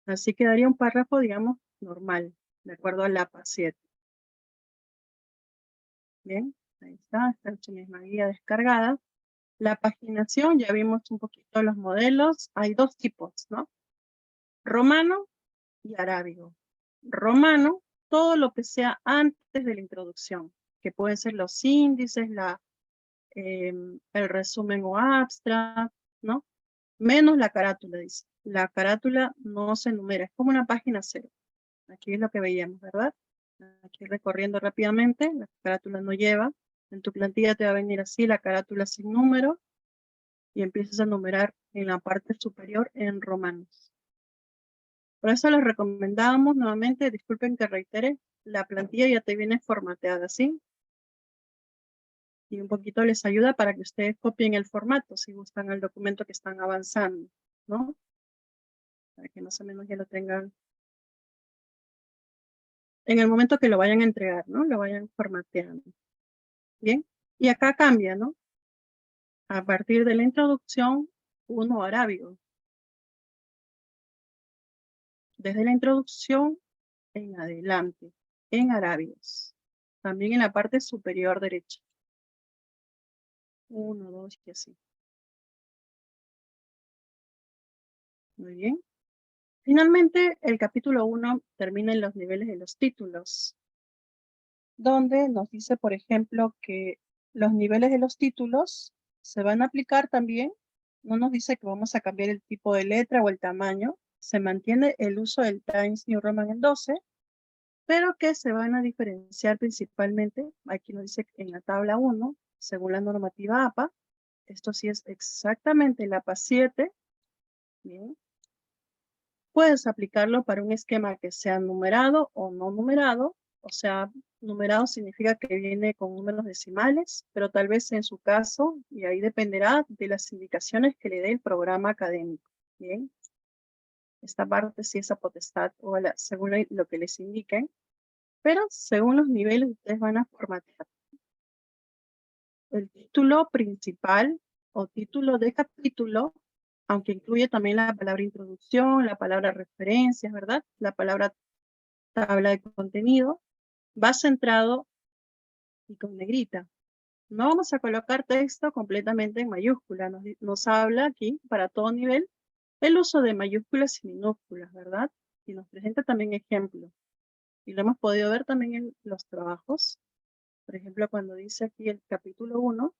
Así quedaría un párrafo, digamos, normal, de acuerdo al APA 7. Bien, ahí está hecha misma guía descargada. La paginación, ya vimos un poquito los modelos. Hay dos tipos, ¿no? Romano y arábigo. Romano, todo lo que sea antes de la introducción, que pueden ser los índices, el resumen o abstract, ¿no? Menos la carátula, dice. La carátula no se enumera, es como una página cero. Aquí es lo que veíamos, ¿verdad? Aquí recorriendo rápidamente, la carátula no lleva. En tu plantilla te va a venir así, la carátula sin número, y empiezas a numerar en la parte superior en romanos. Por eso les recomendamos nuevamente, disculpen que reitere, la plantilla ya te viene formateada, ¿sí? Y un poquito les ayuda para que ustedes copien el formato si gustan el documento que están avanzando, ¿no? Para que más o menos ya lo tengan en el momento que lo vayan a entregar, ¿no? Lo vayan formateando. Bien, y acá cambia, ¿no? A partir de la introducción, 1 arábigo. Desde la introducción en adelante, en arábigos. También en la parte superior derecha. 1, 2 y así. Muy bien. Finalmente, el capítulo 1 termina en los niveles de los títulos, donde nos dice, por ejemplo, que los niveles de los títulos se van a aplicar también. No nos dice que vamos a cambiar el tipo de letra o el tamaño. Se mantiene el uso del Times New Roman en 12, pero que se van a diferenciar principalmente, aquí nos dice en la tabla 1, según la normativa APA. Esto sí es exactamente el APA 7. Bien. Puedes aplicarlo para un esquema que sea numerado o no numerado. O sea, numerado significa que viene con números decimales, pero tal vez en su caso, y ahí dependerá de las indicaciones que le dé el programa académico. Bien. Esta parte sí es a potestad o según lo que les indiquen, pero según los niveles ustedes van a formatear. El título principal o título de capítulo, aunque incluye también la palabra introducción, la palabra referencias, ¿verdad? La palabra tabla de contenido, va centrado y con negrita. No vamos a colocar texto completamente en mayúscula. Nos habla aquí, para todo nivel, el uso de mayúsculas y minúsculas, ¿verdad? Y nos presenta también ejemplos. Y lo hemos podido ver también en los trabajos. Por ejemplo, cuando dice aquí el capítulo 1,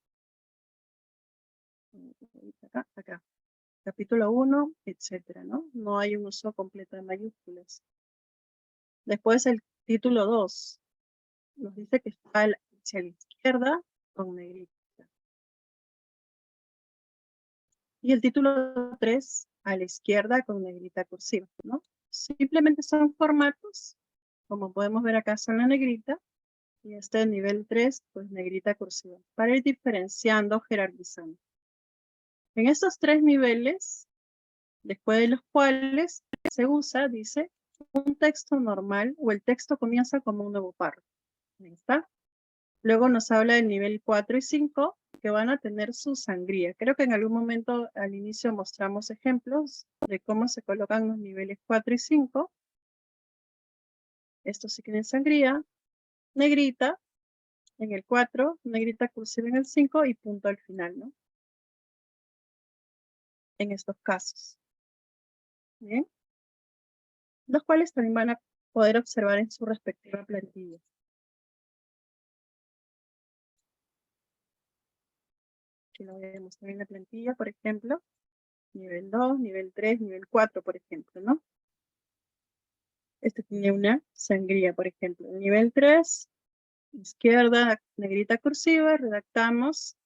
acá, capítulo 1, etcétera, ¿no? No hay un uso completo de mayúsculas. Después el título 2 nos dice que está hacia la izquierda con negrita. Y el título 3 a la izquierda con negrita cursiva, ¿no? Simplemente son formatos, como podemos ver acá son la negrita, y este nivel 3, pues negrita cursiva, para ir diferenciando, jerarquizando. En estos 3 niveles, después de los cuales se usa, dice, un texto normal o el texto comienza como un nuevo párrafo. Ahí está. Luego nos habla del nivel 4 y 5 que van a tener su sangría. Creo que en algún momento al inicio mostramos ejemplos de cómo se colocan los niveles 4 y 5. Estos sí tienen sangría, negrita en el 4, negrita cursiva en el 5 y punto al final, ¿no? En estos casos. Bien. Los cuales también van a poder observar en su respectiva plantilla. Aquí lo voy a mostrar en la plantilla, por ejemplo. Nivel 2, nivel 3, nivel 4, por ejemplo, ¿no? Este tiene una sangría, por ejemplo. Nivel 3, izquierda, negrita cursiva, redactamos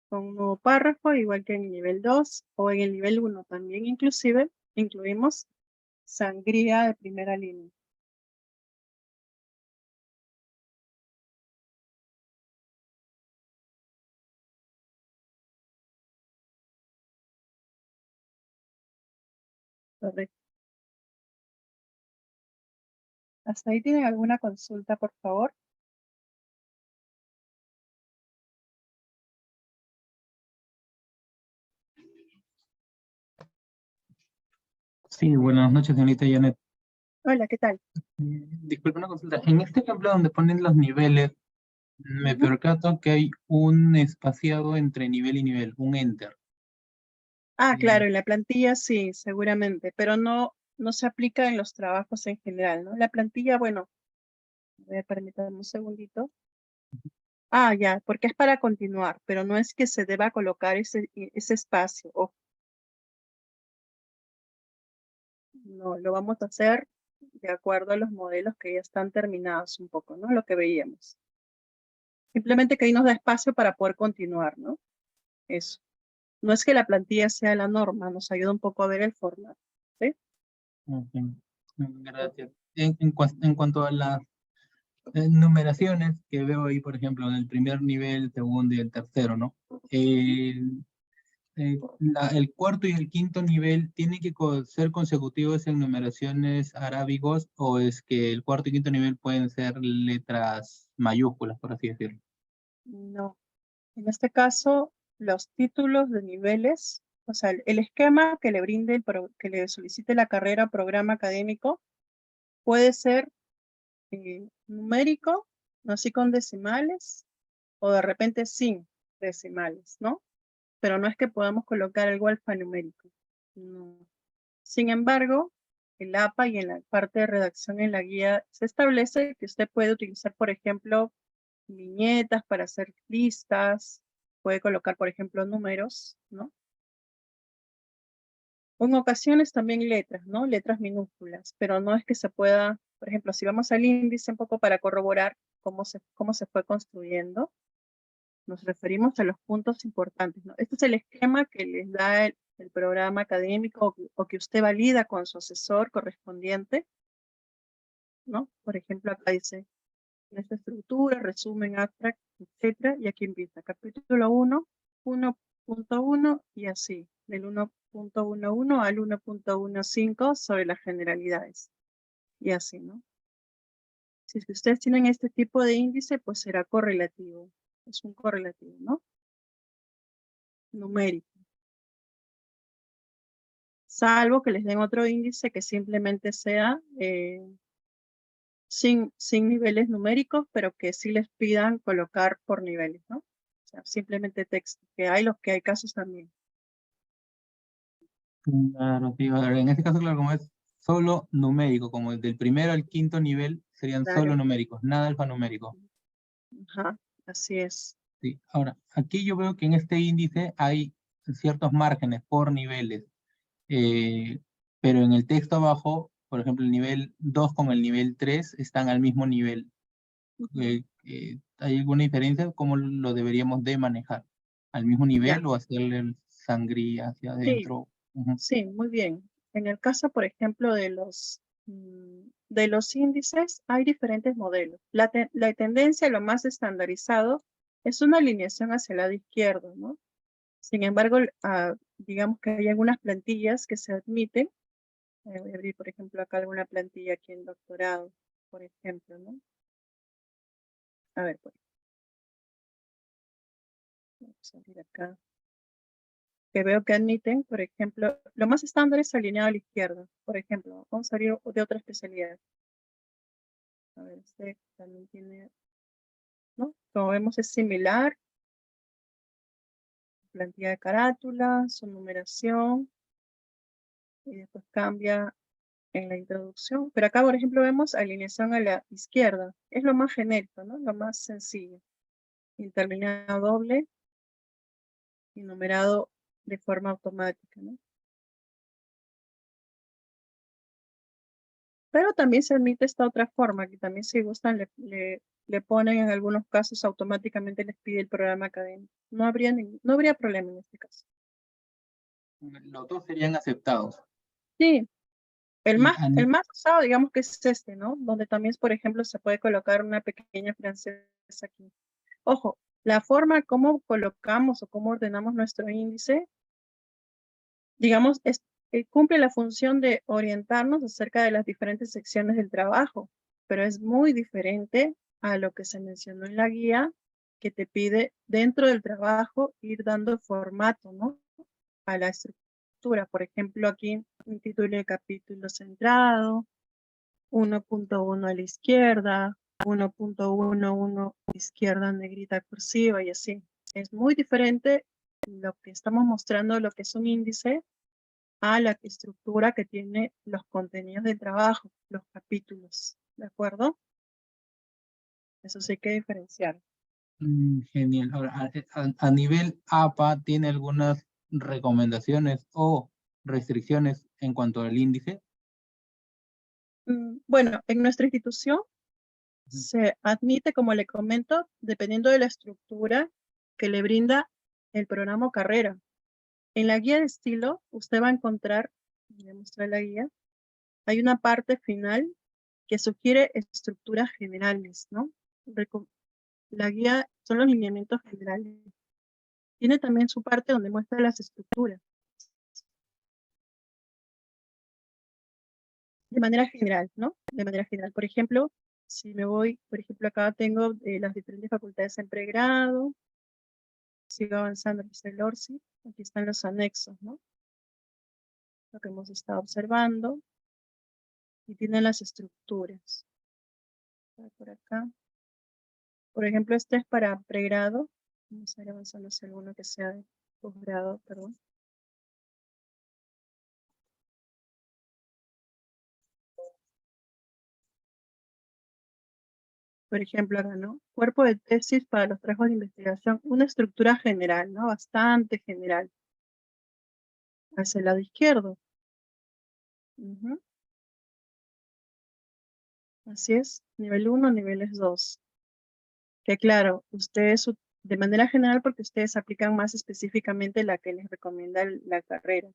con un nuevo párrafo, igual que en el nivel 2, o en el nivel 1 también inclusive, incluimos sangría de primera línea. Correcto. ¿Hasta ahí tienen alguna consulta, por favor? Sí, buenas noches, señorita Janet. Hola, ¿qué tal? Disculpe una consulta. En este ejemplo donde ponen los niveles, me Ujú. percato que hay un espaciado entre nivel y nivel, un enter. Ah, Eh, claro, en la plantilla sí, seguramente, pero no se aplica en los trabajos en general, ¿no? La plantilla, bueno, a ver, permítanme un segundito. Ah, ya, porque es para continuar, pero no es que se deba colocar ese espacio. Ojo. No, lo vamos a hacer de acuerdo a los modelos que ya están terminados un poco, ¿no? Lo que veíamos. Simplemente que ahí nos da espacio para poder continuar, ¿no? Eso. No es que la plantilla sea la norma, nos ayuda un poco a ver el formato, ¿sí? ok, gracias. En cuanto a las numeraciones que veo ahí, por ejemplo, en el primer nivel, segundo y el tercero, ¿no? El cuarto y el quinto nivel tienen que ser consecutivos en numeraciones arábigos, o es que el cuarto y quinto nivel pueden ser letras mayúsculas, por así decirlo. No. En este caso, los títulos de niveles, o sea, el esquema que le brinde, que le solicite la carrera o programa académico, puede ser numérico, no así con decimales, o de repente sin decimales, ¿no? Pero no es que podamos colocar algo alfanumérico. No. Sin embargo, el APA y en la parte de redacción en la guía se establece que usted puede utilizar, por ejemplo, viñetas para hacer listas, puede colocar, por ejemplo, números, ¿no? En ocasiones también letras, ¿no? Letras minúsculas, pero no es que se pueda, por ejemplo, si vamos al índice un poco para corroborar cómo se fue construyendo, nos referimos a los puntos importantes, ¿no? Este es el esquema que les da el programa académico o que usted valida con su asesor correspondiente, ¿no? Por ejemplo, acá dice, en esta estructura, resumen, abstract, etcétera, y aquí empieza capítulo 1, 1.1 y así, del 1.11 al 1.15 sobre las generalidades, y así, ¿no? Si es que ustedes tienen este tipo de índice, pues será correlativo, es un correlativo, ¿no? Numérico. Salvo que les den otro índice que simplemente sea sin niveles numéricos, pero que sí les pidan colocar por niveles, ¿no? O sea, simplemente texto, que hay casos también. Claro, sí, a ver, en este caso, claro, como es solo numérico, como del primero al quinto nivel serían Claro. solo numéricos, nada alfanumérico. Ajá, así es. Sí. Ahora, aquí yo veo que en este índice hay ciertos márgenes por niveles, pero en el texto abajo, por ejemplo, el nivel 2 con el nivel 3 están al mismo nivel. ¿Hay alguna diferencia? ¿Cómo lo deberíamos de manejar? ¿Al mismo nivel Ya. o hacerle sangría hacia Sí, adentro? Ujú. sí, muy bien. En el caso, por ejemplo, de los índices, hay diferentes modelos. La tendencia, lo más estandarizado, es una alineación hacia el lado izquierdo, ¿no? Sin embargo, digamos que hay algunas plantillas que se admiten. Voy a abrir, por ejemplo, acá alguna plantilla aquí en doctorado, por ejemplo, ¿no? A ver, pues. Vamos a abrir acá. Que veo que admiten, por ejemplo, lo más estándar es alineado a la izquierda. Por ejemplo, vamos a abrir de otra especialidad. A ver, este también tiene, ¿no? Como vemos es similar. Plantilla de carátula, su numeración. Y después cambia en la introducción. Pero acá, por ejemplo, vemos alineación a la izquierda. Es lo más genérico, ¿no? Lo más sencillo. Interlineado doble y numerado de forma automática, ¿no? Pero también se admite esta otra forma, que también si gustan le ponen en algunos casos automáticamente les pide el programa académico. No habría problema en este caso. Los dos serían aceptados. Sí, el Y más usado digamos que es este, ¿no? Donde también, por ejemplo, se puede colocar una pequeña francesa aquí. Ojo, la forma como colocamos o cómo ordenamos nuestro índice, digamos, cumple la función de orientarnos acerca de las diferentes secciones del trabajo, pero es muy diferente a lo que se mencionó en la guía, que te pide dentro del trabajo ir dando formato, ¿no? A la estructura. Por ejemplo, aquí un título de capítulo centrado, 1.1 a la izquierda, 1.11 izquierda negrita cursiva y así. Es muy diferente lo que estamos mostrando, lo que es un índice, a la estructura que tiene los contenidos del trabajo, los capítulos, ¿de acuerdo? Eso sí hay que diferenciar. Genial. Ahora, a nivel APA, ¿tiene algunas recomendaciones o restricciones en cuanto al índice? Bueno, en nuestra institución se admite, como le comento, dependiendo de la estructura que le brinda el programa o carrera. En la guía de estilo, usted va a encontrar, voy a mostrar la guía, hay una parte final que sugiere estructuras generales, ¿no? La guía son los lineamientos generales. Tiene también su parte donde muestra las estructuras. De manera general, ¿no? De manera general. Por ejemplo, si me voy, por ejemplo, acá tengo las diferentes facultades en pregrado. Sigo avanzando, aquí está el ORCID. Aquí están los anexos, ¿no? Lo que hemos estado observando. Y tienen las estructuras. Por acá. Por ejemplo, este es para pregrado. Vamos a ir avanzando hacia alguno que sea de posgrado, perdón. Por ejemplo, acá, ¿no? Cuerpo de tesis para los trabajos de investigación. Una estructura general, ¿no? Bastante general. Hacia el lado izquierdo. Ujú. Así es. Nivel 1, niveles 2. Que claro, ustedes de manera general porque ustedes aplican más específicamente la que les recomienda la carrera.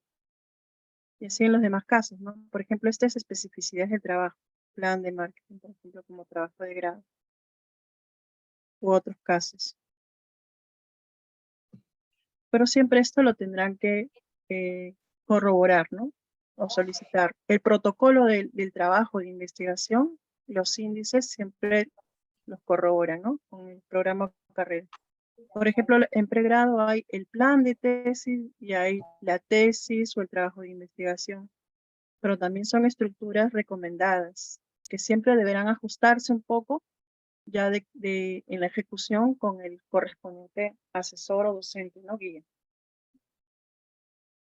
Y así en los demás casos, ¿no? Por ejemplo, esta es especificidad del trabajo. Plan de marketing, por ejemplo, como trabajo de grado. U otros casos. Pero siempre esto lo tendrán que corroborar, ¿no? O solicitar. El protocolo del trabajo de investigación, los índices siempre los corroboran, ¿no? Con el programa de carrera. Por ejemplo, en pregrado hay el plan de tesis y hay la tesis o el trabajo de investigación. Pero también son estructuras recomendadas que siempre deberán ajustarse un poco ya en la ejecución con el correspondiente asesor o docente, ¿no? Guía.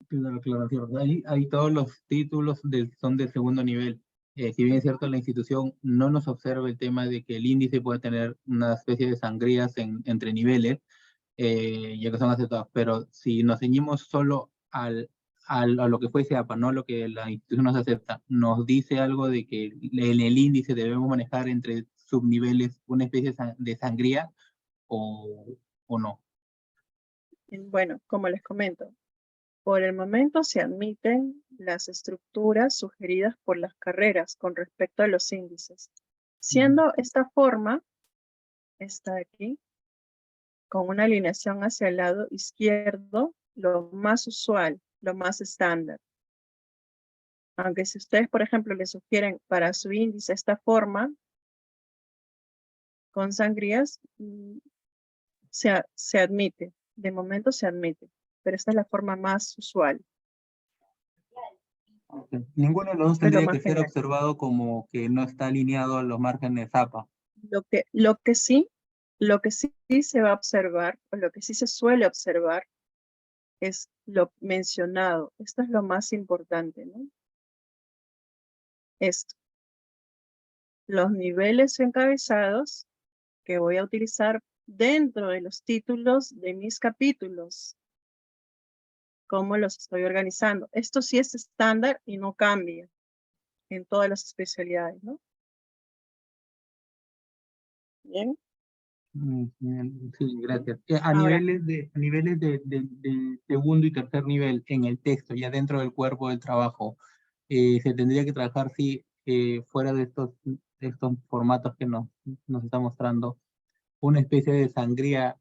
Claro, claro, claro. Ahí todos los títulos son de segundo nivel. Si bien es cierto, la institución no nos observa el tema de que el índice puede tener una especie de sangrías entre niveles, ya que son aceptados, pero si nos ceñimos solo a lo que fuese APA, no a lo que la institución nos acepta, nos dice algo de que en el índice debemos manejar entre subniveles una especie de sangría o no. Bueno, como les comento, por el momento se admiten las estructuras sugeridas por las carreras con respecto a los índices. Siendo esta forma, esta de aquí, con una alineación hacia el lado izquierdo, lo más usual, lo más estándar. Aunque si ustedes, por ejemplo, le sugieren para su índice esta forma, con sangrías, se admite. De momento se admite. Pero esta es la forma más usual. Okay. Ninguno de los dos Es lo tendría más que ser general. observado como que no está alineado a los márgenes APA. Lo que sí se va a observar, o lo que sí se suele observar, es lo mencionado. Esto es lo más importante, ¿no? Esto. Los niveles encabezados que voy a utilizar dentro de los títulos de mis capítulos. Cómo los estoy organizando. Esto sí es estándar y no cambia en todas las especialidades, ¿no? Bien. Sí, gracias. A Ahora, niveles de segundo y tercer nivel en el texto, ya dentro del cuerpo del trabajo, se tendría que trabajar, sí, fuera de estos formatos que nos está mostrando, una especie de sangría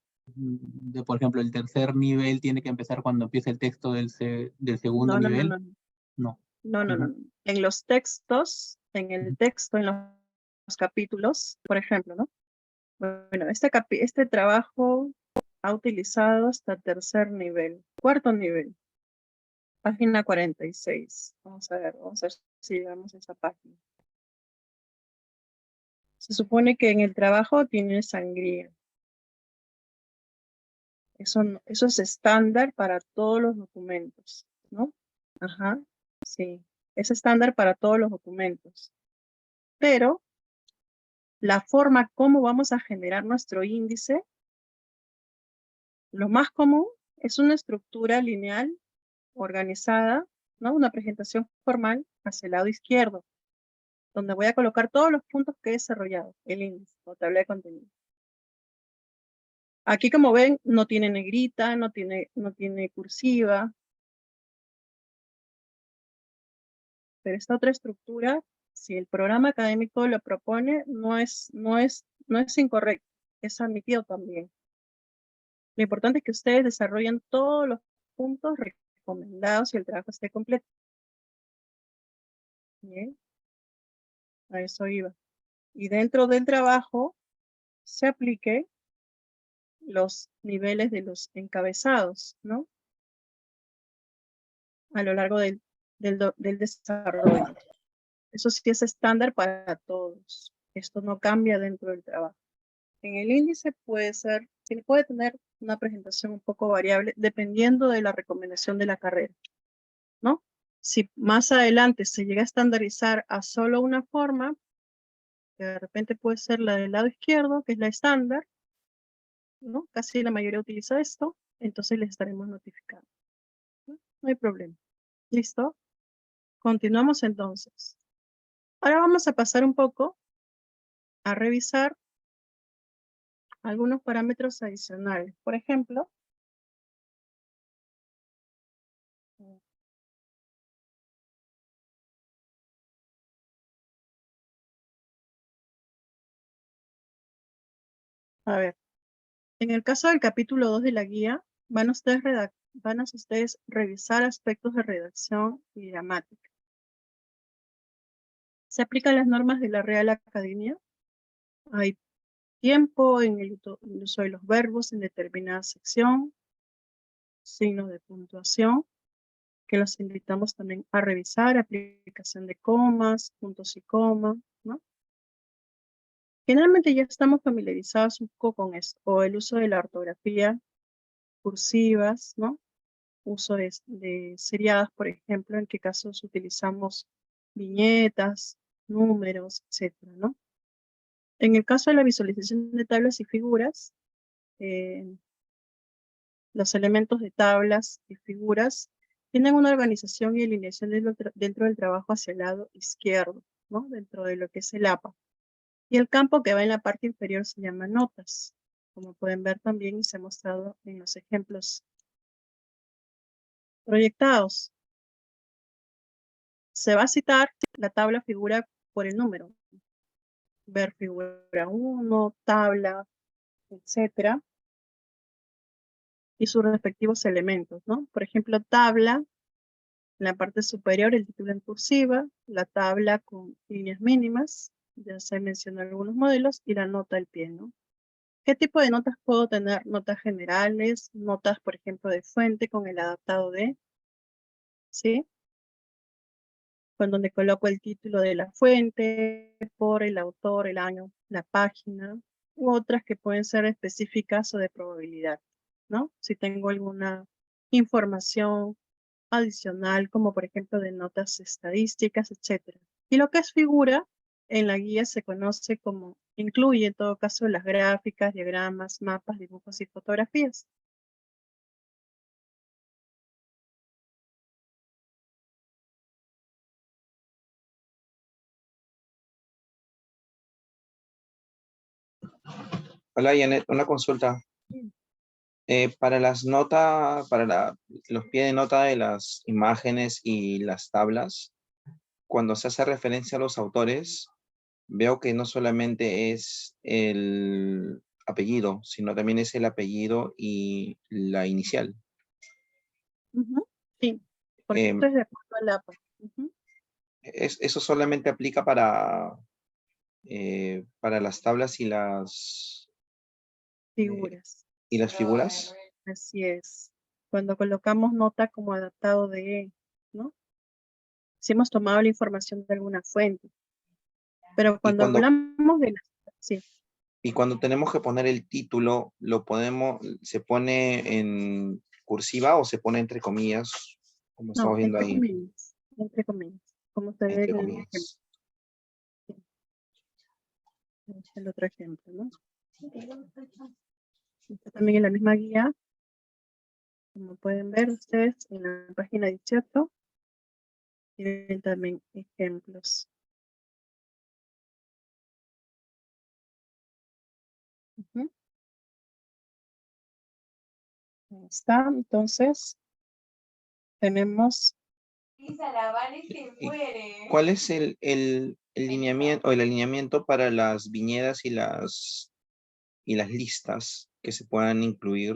por ejemplo, el tercer nivel tiene que empezar cuando empieza el texto del segundo no, no, no, nivel. no. No. No, no, no. Ujú. En los textos, en el texto, en los capítulos, por ejemplo, ¿no? Bueno, este trabajo ha utilizado hasta tercer nivel, cuarto nivel, página 46. Vamos a ver si llegamos a esa página. Se supone que en el trabajo tiene sangría. Eso es estándar para todos los documentos, ¿no? Ajá, sí. Es estándar para todos los documentos. Pero la forma como vamos a generar nuestro índice, lo más común es una estructura lineal organizada, ¿no? Una presentación formal hacia el lado izquierdo, donde voy a colocar todos los puntos que he desarrollado, el índice o tabla de contenido. Aquí, como ven, no tiene negrita, no tiene cursiva. Pero esta otra estructura Si el programa académico lo propone, no es incorrecto, es admitido también. Lo importante es que ustedes desarrollen todos los puntos recomendados y el trabajo esté completo. Bien, a eso iba. Y dentro del trabajo se aplique los niveles de los encabezados, ¿no? A lo largo del desarrollo. Eso sí es estándar para todos. Esto no cambia dentro del trabajo. En el índice puede tener una presentación un poco variable dependiendo de la recomendación de la carrera, ¿no? Si más adelante se llega a estandarizar a solo una forma, que de repente puede ser la del lado izquierdo, que es la estándar, ¿no? Casi la mayoría utiliza esto, entonces les estaremos notificando. No hay problema. ¿Listo? Continuamos entonces. Ahora vamos a pasar un poco a revisar algunos parámetros adicionales. Por ejemplo, a ver, en el caso del capítulo 2 de la guía, van a ustedes revisar aspectos de redacción y gramática. Se aplican las normas de la Real Academia. Hay tiempo en el uso de los verbos en determinada sección, signos de puntuación, que los invitamos también a revisar, aplicación de comas, puntos y comas, ¿no? Generalmente ya estamos familiarizados un poco con esto, o el uso de la ortografía, cursivas, ¿no? Uso de seriadas, por ejemplo, en qué casos utilizamos viñetas, números, etcétera, ¿no? En el caso de la visualización de tablas y figuras, los elementos de tablas y figuras tienen una organización y alineación dentro del trabajo hacia el lado izquierdo, ¿no? Dentro de lo que es el APA. Y el campo que va en la parte inferior se llama notas, como pueden ver también y se ha mostrado en los ejemplos proyectados. Se va a citar la tabla figura por el número. Ver figura 1, tabla, etcétera. Y sus respectivos elementos, ¿no? Por ejemplo, tabla, en la parte superior, el título en cursiva, la tabla con líneas mínimas, ya se mencionó algunos modelos, y la nota al pie, ¿no? ¿Qué tipo de notas puedo tener? Notas generales, notas, por ejemplo, de fuente con el adaptado de, ¿sí? Con donde coloco el título de la fuente, por el autor, el año, la página, u otras que pueden ser específicas o de probabilidad, ¿no? Si tengo alguna información adicional, como por ejemplo de notas estadísticas, etc. Y lo que es figura, en la guía se conoce como, incluye en todo caso las gráficas, diagramas, mapas, dibujos y fotografías. Hola, Janet, una consulta. Para las notas, los pies de nota de las imágenes y las tablas, cuando se hace referencia a los autores, veo que no solamente es el apellido, sino también es el apellido y la inicial. Sí, porque Em, esto es de acuerdo al APA. Eso solamente aplica para las tablas Figuras. y las figuras. Así es. Cuando colocamos nota como adaptado de, ¿no? Si hemos tomado la información de alguna fuente. Pero cuando hablamos de sí. Y cuando tenemos que poner el título, ¿se pone en cursiva o se pone entre comillas? Como estamos viendo entre ahí. comillas. Entre comillas. Como se ve Entre en el comillas. ejemplo. El otro ejemplo, ¿no? Está también en la misma guía. Como pueden ver ustedes en la página 18. Tienen también ejemplos. Ahí está, entonces tenemos. ¿Cuál es el el alineamiento para las viñedas y las listas que se puedan incluir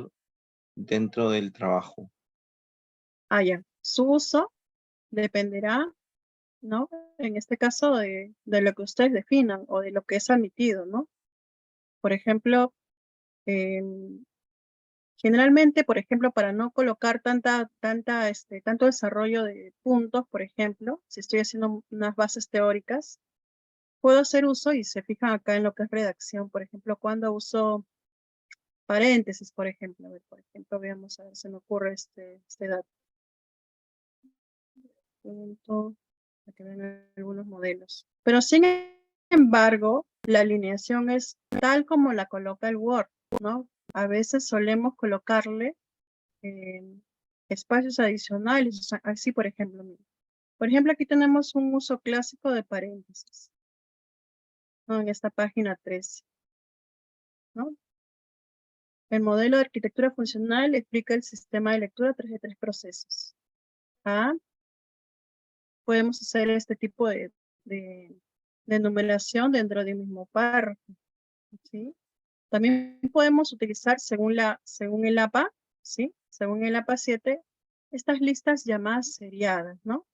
dentro del trabajo. Ah, ya. Su uso dependerá, ¿no? En este caso de lo que ustedes definan o de lo que es admitido, ¿no? Por ejemplo, generalmente, por ejemplo, para no colocar tanto desarrollo de puntos, por ejemplo, si estoy haciendo unas bases teóricas, puedo hacer uso, y se fijan acá en lo que es redacción, por ejemplo, cuando uso paréntesis, por ejemplo. A ver, por ejemplo, veamos, a ver, se me ocurre este dato. Punto, para que vean algunos modelos. Pero sin embargo, la alineación es tal como la coloca el Word, ¿no? A veces solemos colocarle espacios adicionales, o sea, así por ejemplo, miren. Por ejemplo, aquí tenemos un uso clásico de paréntesis, ¿no? En esta página 13, ¿no? El modelo de arquitectura funcional explica el sistema de lectura a través de 3 procesos. ¿Ah? Podemos hacer este tipo de numeración dentro del mismo párrafo, ¿sí? También podemos utilizar según el APA, ¿sí? Según el APA 7, estas listas llamadas seriadas, ¿no?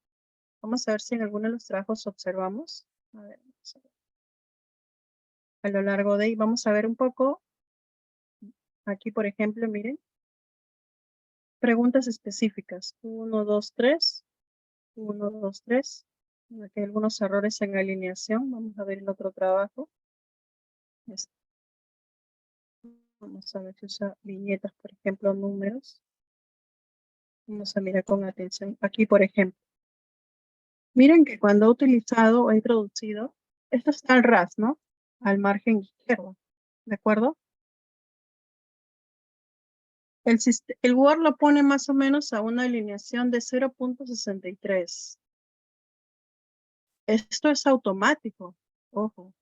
Vamos a ver si en alguno de los trabajos observamos. A ver, vamos a ver. A lo largo de ahí vamos a ver un poco. Aquí, por ejemplo, miren. Preguntas específicas. 1, 2, 3. 1, 2, 3. Aquí hay algunos errores en alineación. Vamos a ver el otro trabajo. Este. Vamos a ver si usa viñetas, por ejemplo, números. Vamos a mirar con atención. Aquí, por ejemplo. Miren que cuando he utilizado o he introducido, esto está al ras, ¿no? Al margen izquierdo. ¿De acuerdo? El Word lo pone más o menos a una alineación de 0.63. Esto es automático. Ojo.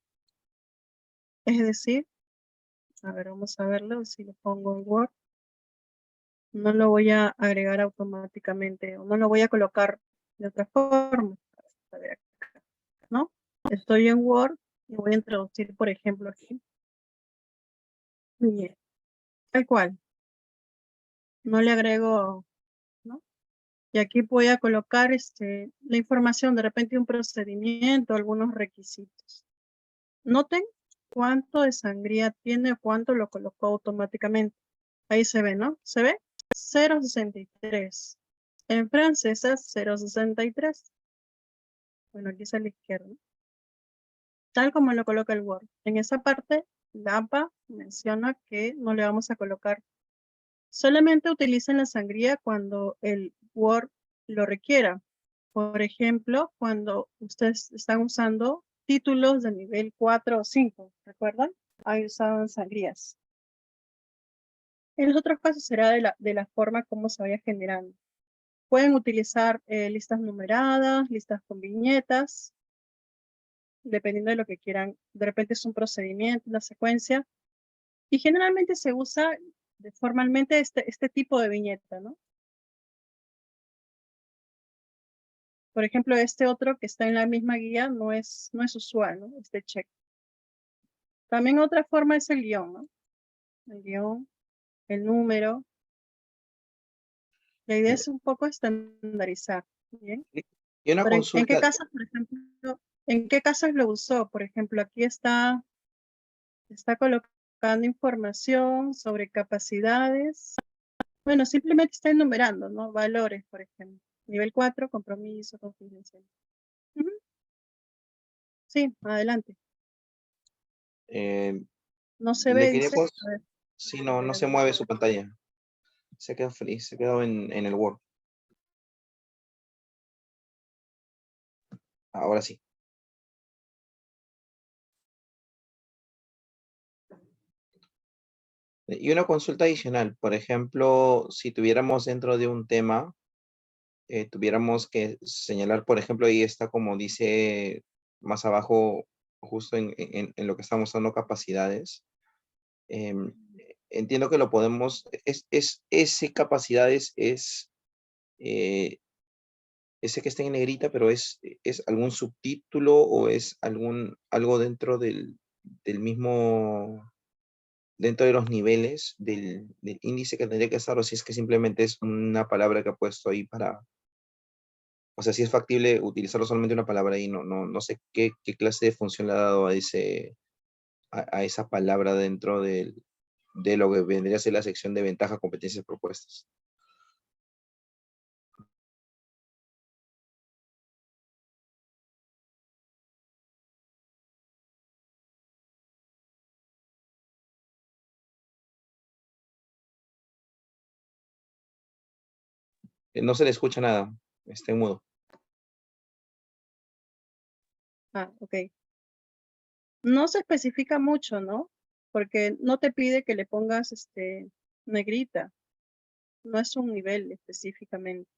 Es decir, a ver, vamos a verlo. Si lo pongo en Word, no lo voy a agregar automáticamente, o no lo voy a colocar de otra forma. A ver acá, ¿no? Estoy en Word y voy a introducir, por ejemplo, aquí. Bien. Tal cual. No le agrego, ¿no? Y aquí voy a colocar la información, de repente un procedimiento, algunos requisitos. Noten cuánto de sangría tiene, cuánto lo colocó automáticamente. Ahí se ve, ¿no? ¿Se ve? 0.63. En francesa, 0.63. Bueno, aquí es a la izquierda, ¿no? Tal como lo coloca el Word. En esa parte, la APA menciona que no le vamos a colocar. Solamente utilicen la sangría cuando el Word lo requiera. Por ejemplo, cuando ustedes están usando títulos de nivel 4 o 5, ¿recuerdan? Ahí usaban sangrías. En los otros casos será de la forma como se vaya generando. Pueden utilizar listas numeradas, listas con viñetas, dependiendo de lo que quieran. De repente es un procedimiento, una secuencia. Y generalmente se usa formalmente este tipo de viñeta, ¿no? Por ejemplo, este otro que está en la misma guía no es usual, ¿no? Este check. También otra forma es el guión, ¿no? El guión, el número. La idea es un poco estandarizar, ¿bien? Y una Pero ¿en qué consulta, casos, por ejemplo, en qué casos lo usó? Por ejemplo, aquí está colocando información sobre capacidades. Bueno, simplemente está enumerando, ¿no? Valores, por ejemplo. Nivel 4, compromiso, confidencial. Ujú. Sí, adelante. No se le ve, quería dice. A ver. sí, no se mueve su pantalla. Se quedó se quedó en el Word. Ahora sí. Y una consulta adicional, por ejemplo, si tuviéramos dentro de un tema, tuviéramos que señalar, por ejemplo, ahí está como dice más abajo, justo en lo que estamos dando capacidades. Entiendo que lo podemos, ese capacidades es ese que está en negrita, pero es algún subtítulo o es algo dentro del mismo, dentro de los niveles del índice que tendría que estar, o si es que simplemente es una palabra que ha puesto ahí para, o sea, si es factible utilizarlo solamente una palabra ahí, no sé qué clase de función le ha dado a esa palabra dentro de lo que vendría a ser la sección de ventajas, competencias, propuestas. No se le escucha nada, está en mudo. Ah, ok. No se especifica mucho, ¿no? Porque no te pide que le pongas negrita. No es un nivel específicamente.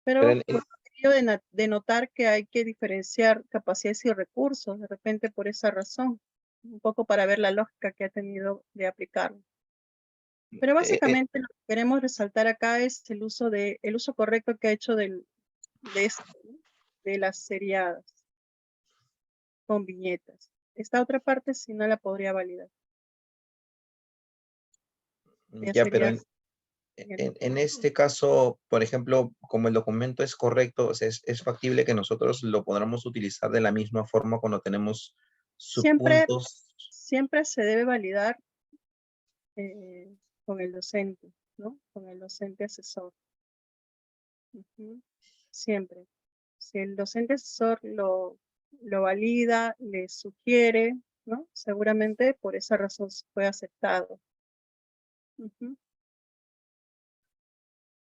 Pero Pero por aquello de notar que hay que diferenciar capacidades y recursos, de repente por esa razón. Un poco para ver la lógica que ha tenido de aplicarlo. Pero básicamente lo que queremos resaltar acá es el uso correcto que ha hecho de esto, ¿no? De las seriadas con viñetas. Esta otra parte sí no la podría validar. Ya ya, pero sería en este caso, por ejemplo, como el documento es correcto, o sea, es factible que nosotros lo podamos utilizar de la misma forma cuando tenemos siempre, subpuntos. siempre se debe validar con el docente, ¿no? Con el docente asesor. Ujú. Siempre. Si el docente asesor lo valida, le sugiere, ¿no? Seguramente por esa razón fue aceptado. Ujú.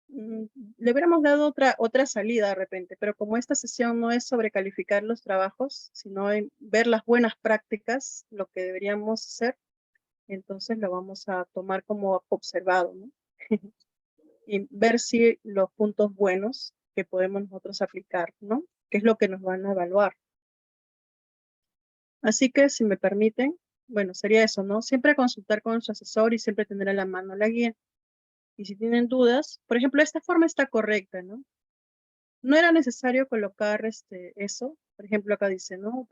Le hubiéramos dado otra salida de repente, pero como esta sesión no es sobre calificar los trabajos, sino en ver las buenas prácticas, lo que deberíamos hacer, entonces lo vamos a tomar como observado, ¿no? Y ver si los puntos buenos que podemos nosotros aplicar, ¿no? ¿Qué es lo que nos van a evaluar? Así que, si me permiten, bueno, sería eso, ¿no? Siempre consultar con nuestro asesor y siempre tener a la mano la guía. Y si tienen dudas, por ejemplo, esta forma está correcta, ¿no? No era necesario colocar eso. Por ejemplo, acá dice, ¿no?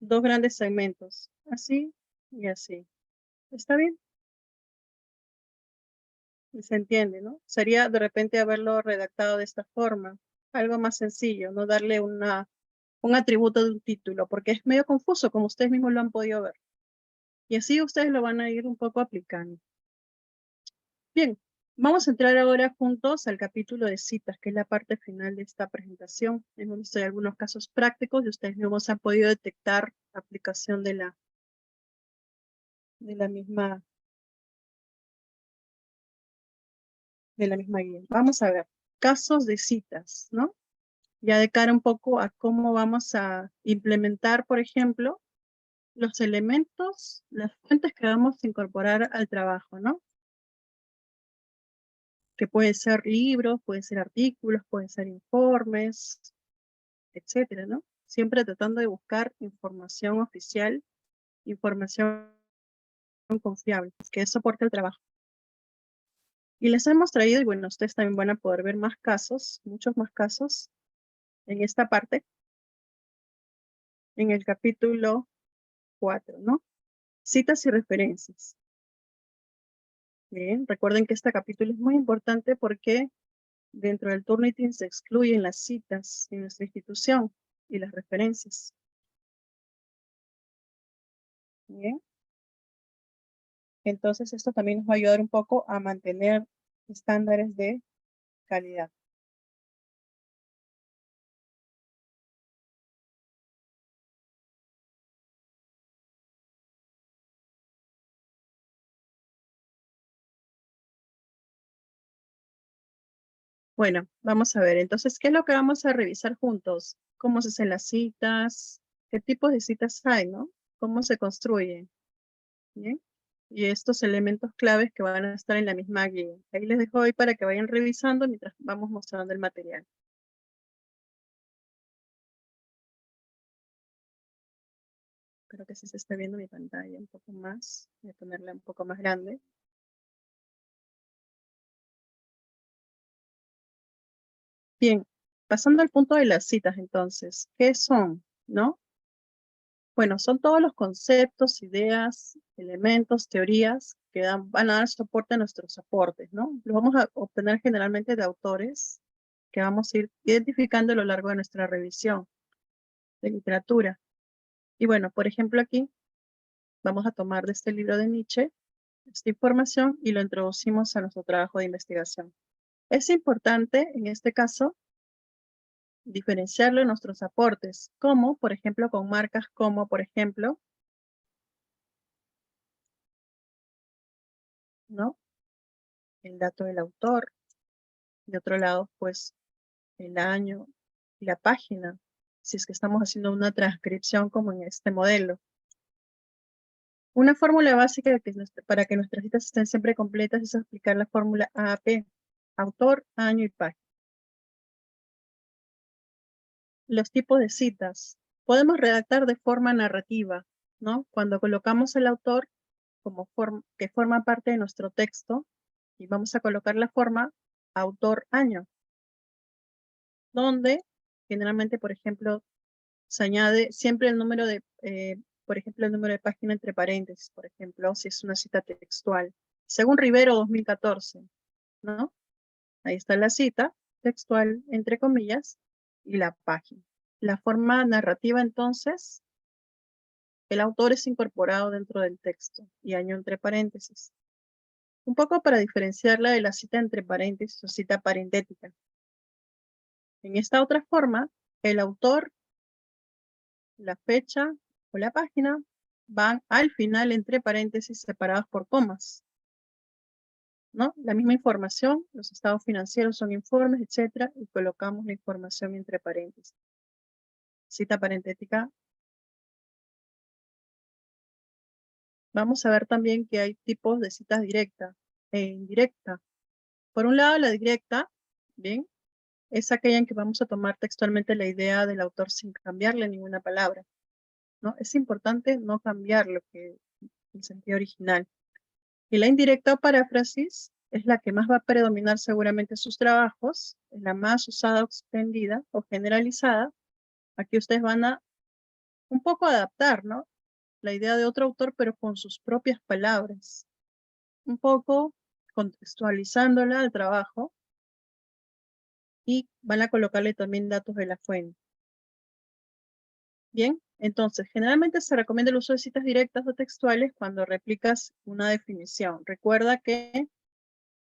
Dos grandes segmentos, así y así. ¿Está bien? Y se entiende, ¿no? Sería de repente haberlo redactado de esta forma, algo más sencillo, no darle un atributo de un título, porque es medio confuso, como ustedes mismos lo han podido ver. Y así ustedes lo van a ir un poco aplicando. Bien, vamos a entrar ahora juntos al capítulo de citas, que es la parte final de esta presentación. Hemos visto algunos casos prácticos y ustedes mismos han podido detectar la aplicación de la misma guía. Vamos a ver, casos de citas, ¿no? Ya de cara un poco a cómo vamos a implementar, por ejemplo, los elementos, las fuentes que vamos a incorporar al trabajo, ¿no? Que puede ser libros, pueden ser artículos, pueden ser informes, etcétera, ¿no? Siempre tratando de buscar información oficial, información confiable, que soporte el trabajo. Y les hemos traído, y bueno, ustedes también van a poder ver más casos, muchos más casos, en esta parte, en el capítulo 4, ¿no? Citas y referencias. Bien, recuerden que este capítulo es muy importante porque dentro del Turnitin se excluyen las citas en nuestra institución y las referencias. Bien. Entonces esto también nos va a ayudar un poco a mantener estándares de calidad. Bueno, vamos a ver. Entonces, ¿qué es lo que vamos a revisar juntos? ¿Cómo se hacen las citas? ¿Qué tipos de citas hay, no? ¿Cómo se construyen? ¿Bien? Y estos elementos claves que van a estar en la misma guía. Ahí les dejo hoy para que vayan revisando mientras vamos mostrando el material. Creo que sí se está viendo mi pantalla un poco más. Voy a ponerla un poco más grande. Bien, pasando al punto de las citas entonces, ¿qué son? ¿No? Bueno, son todos los conceptos, ideas, elementos, teorías que van a dar soporte a nuestros aportes, ¿no? Los vamos a obtener generalmente de autores que vamos a ir identificando a lo largo de nuestra revisión de literatura. Y bueno, por ejemplo aquí vamos a tomar de este libro de Nietzsche esta información y lo introducimos a nuestro trabajo de investigación. Es importante en este caso diferenciarlo de nuestros aportes, como por ejemplo con marcas como por ejemplo, ¿no? El dato del autor, de otro lado pues el año y la página, si es que estamos haciendo una transcripción como en este modelo. Una fórmula básica para que nuestras citas estén siempre completas es aplicar la fórmula AAP, autor, año y página. Los tipos de citas. Podemos redactar de forma narrativa, ¿no? Cuando colocamos el autor como que forma parte de nuestro texto y vamos a colocar la forma autor, año, donde generalmente, por ejemplo, se añade siempre el número de, por ejemplo, el número de página entre paréntesis, por ejemplo, si es una cita textual. Según Rivero 2014, ¿no? Ahí está la cita textual, entre comillas, y la página. La forma narrativa, entonces, el autor es incorporado dentro del texto y año entre paréntesis. Un poco para diferenciarla de la cita entre paréntesis o cita parentética. En esta otra forma, el autor, la fecha o la página van al final entre paréntesis separados por comas, ¿no? La misma información, los estados financieros son informes, etcétera, y colocamos la información entre paréntesis. Cita parentética. Vamos a ver también que hay tipos de citas directa e indirecta. Por un lado, la directa, bien, es aquella en que vamos a tomar textualmente la idea del autor sin cambiarle ninguna palabra, ¿no? Es importante no cambiar el sentido original. Y la indirecta o paráfrasis es la que más va a predominar seguramente en sus trabajos, es la más usada o extendida o generalizada. Aquí ustedes van a un poco adaptar, ¿no? La idea de otro autor, pero con sus propias palabras. Un poco contextualizándola al trabajo y van a colocarle también datos de la fuente. Bien, entonces, generalmente se recomienda el uso de citas directas o textuales cuando replicas una definición. Recuerda que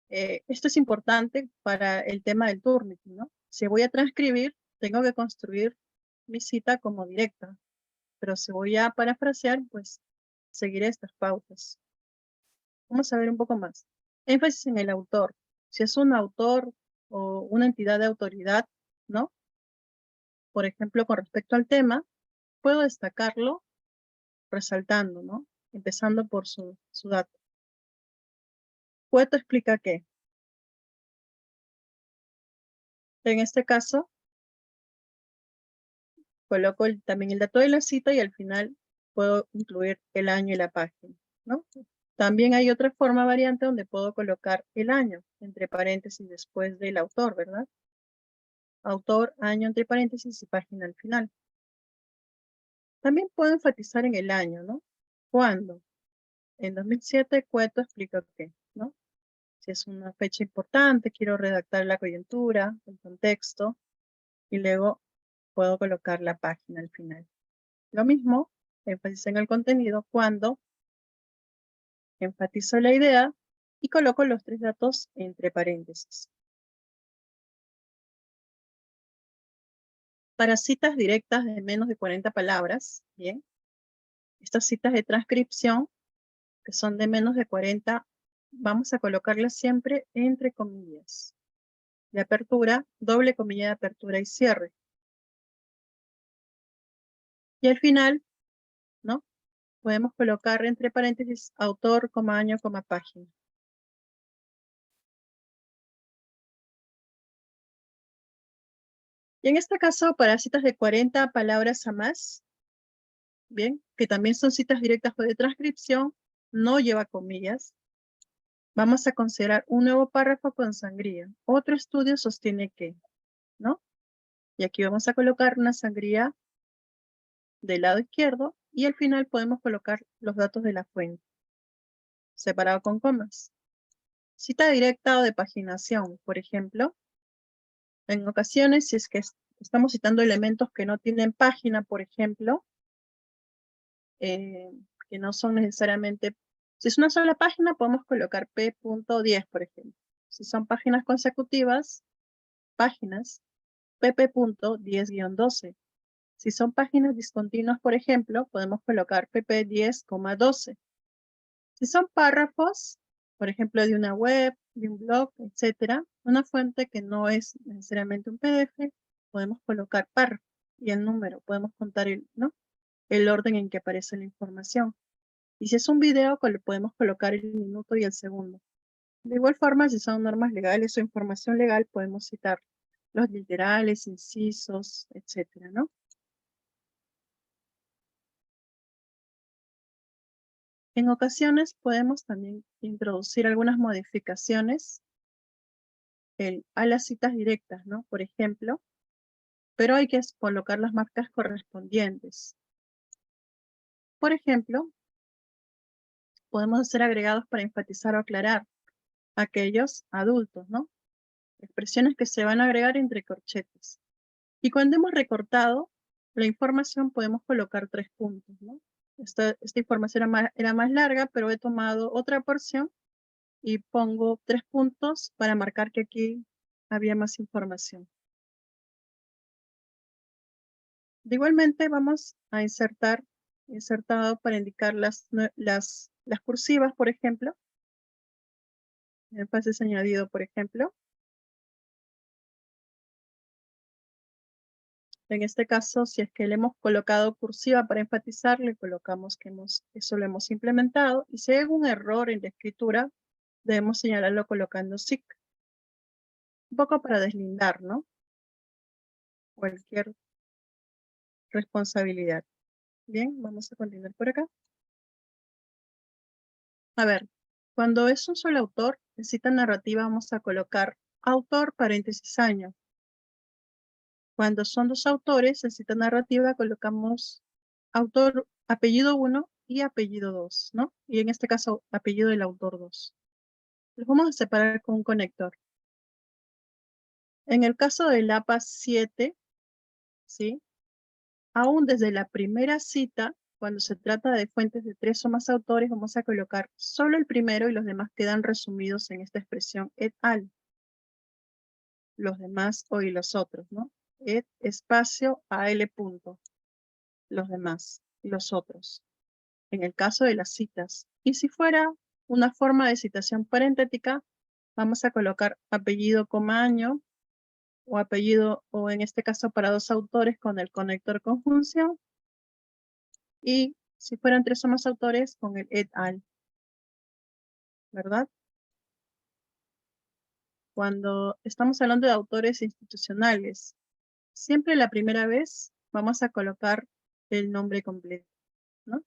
esto es importante para el tema del Turnitin, ¿no? Si voy a transcribir, tengo que construir mi cita como directa, pero si voy a parafrasear, pues seguiré estas pautas. Vamos a ver un poco más. Énfasis en el autor. Si es un autor o una entidad de autoridad, ¿no? Por ejemplo, con respecto al tema, puedo destacarlo resaltando, ¿no? Empezando por su dato. Cueto explica qué. En este caso, coloco también el dato de la cita y al final puedo incluir el año y la página, ¿no? También hay otra forma variante donde puedo colocar el año, entre paréntesis después del autor, ¿verdad? Autor, año, entre paréntesis y página al final. También puedo enfatizar en el año, ¿no? ¿Cuándo? En 2007, Cueto explica qué, ¿no? Si es una fecha importante, quiero redactar la coyuntura, el contexto, y luego puedo colocar la página al final. Lo mismo, énfasis en el contenido, cuando enfatizo la idea y coloco los 3 datos entre paréntesis. Para citas directas de menos de 40 palabras, bien, estas citas de transcripción, que son de menos de 40, vamos a colocarlas siempre entre comillas. De apertura, doble comilla de apertura y cierre. Y al final, ¿no? Podemos colocar entre paréntesis autor, año, página. Y en este caso, para citas de 40 palabras a más, bien, que también son citas directas o de transcripción, no lleva comillas, vamos a considerar un nuevo párrafo con sangría. Otro estudio sostiene que ¿no? Y aquí vamos a colocar una sangría del lado izquierdo y al final podemos colocar los datos de la fuente, separado con comas. Cita directa o de paginación, por ejemplo. En ocasiones, si es que estamos citando elementos que no tienen página, por ejemplo, que no son necesariamente, si es una sola página, podemos colocar p.10, por ejemplo. Si son páginas consecutivas, páginas, pp.10-12. Si son páginas discontinuas, por ejemplo, podemos colocar pp10,12. Si son párrafos, por ejemplo, de una web, de un blog, etcétera, una fuente que no es necesariamente un PDF, podemos colocar párrafo y el número, podemos contar el orden en que aparece la información. Y si es un video, podemos colocar el minuto y el segundo. De igual forma, si son normas legales o información legal, podemos citar los literales, incisos, etcétera, ¿no? En ocasiones podemos también introducir algunas modificaciones a las citas directas, ¿no? Por ejemplo, pero hay que colocar las marcas correspondientes. Por ejemplo, podemos hacer agregados para enfatizar o aclarar aquellos adultos, ¿no? Expresiones que se van a agregar entre corchetes. Y cuando hemos recortado la información podemos colocar 3 puntos, ¿no? Esta información era más larga, pero he tomado otra porción y pongo 3 puntos para marcar que aquí había más información. Igualmente vamos a insertado para indicar las cursivas, por ejemplo. Énfasis añadido, por ejemplo. En este caso, si es que le hemos colocado cursiva para enfatizar, le colocamos que eso lo hemos implementado. Y si hay algún error en la escritura, debemos señalarlo colocando SIC. Un poco para deslindar, ¿no? Cualquier responsabilidad. Bien, vamos a continuar por acá. A ver, cuando es un solo autor, en cita narrativa vamos a colocar autor, paréntesis, año. Cuando son 2 autores, en cita narrativa colocamos autor, apellido 1 y apellido 2, ¿no? Y en este caso, apellido del autor 2. Los vamos a separar con un conector. En el caso del APA 7, ¿sí? Aún desde la primera cita, cuando se trata de fuentes de 3 o más autores, vamos a colocar solo el primero y los demás quedan resumidos en esta expresión et al. Los demás y los otros, ¿no? Et espacio al punto. Los demás y los otros. En el caso de las citas. Y si fuera una forma de citación parentética, vamos a colocar apellido, año, o apellido, o en este caso para 2 autores con el conector conjunción. Y si fueran 3 o más autores, con el et al. ¿Verdad? Cuando estamos hablando de autores institucionales, siempre la primera vez vamos a colocar el nombre completo, ¿no?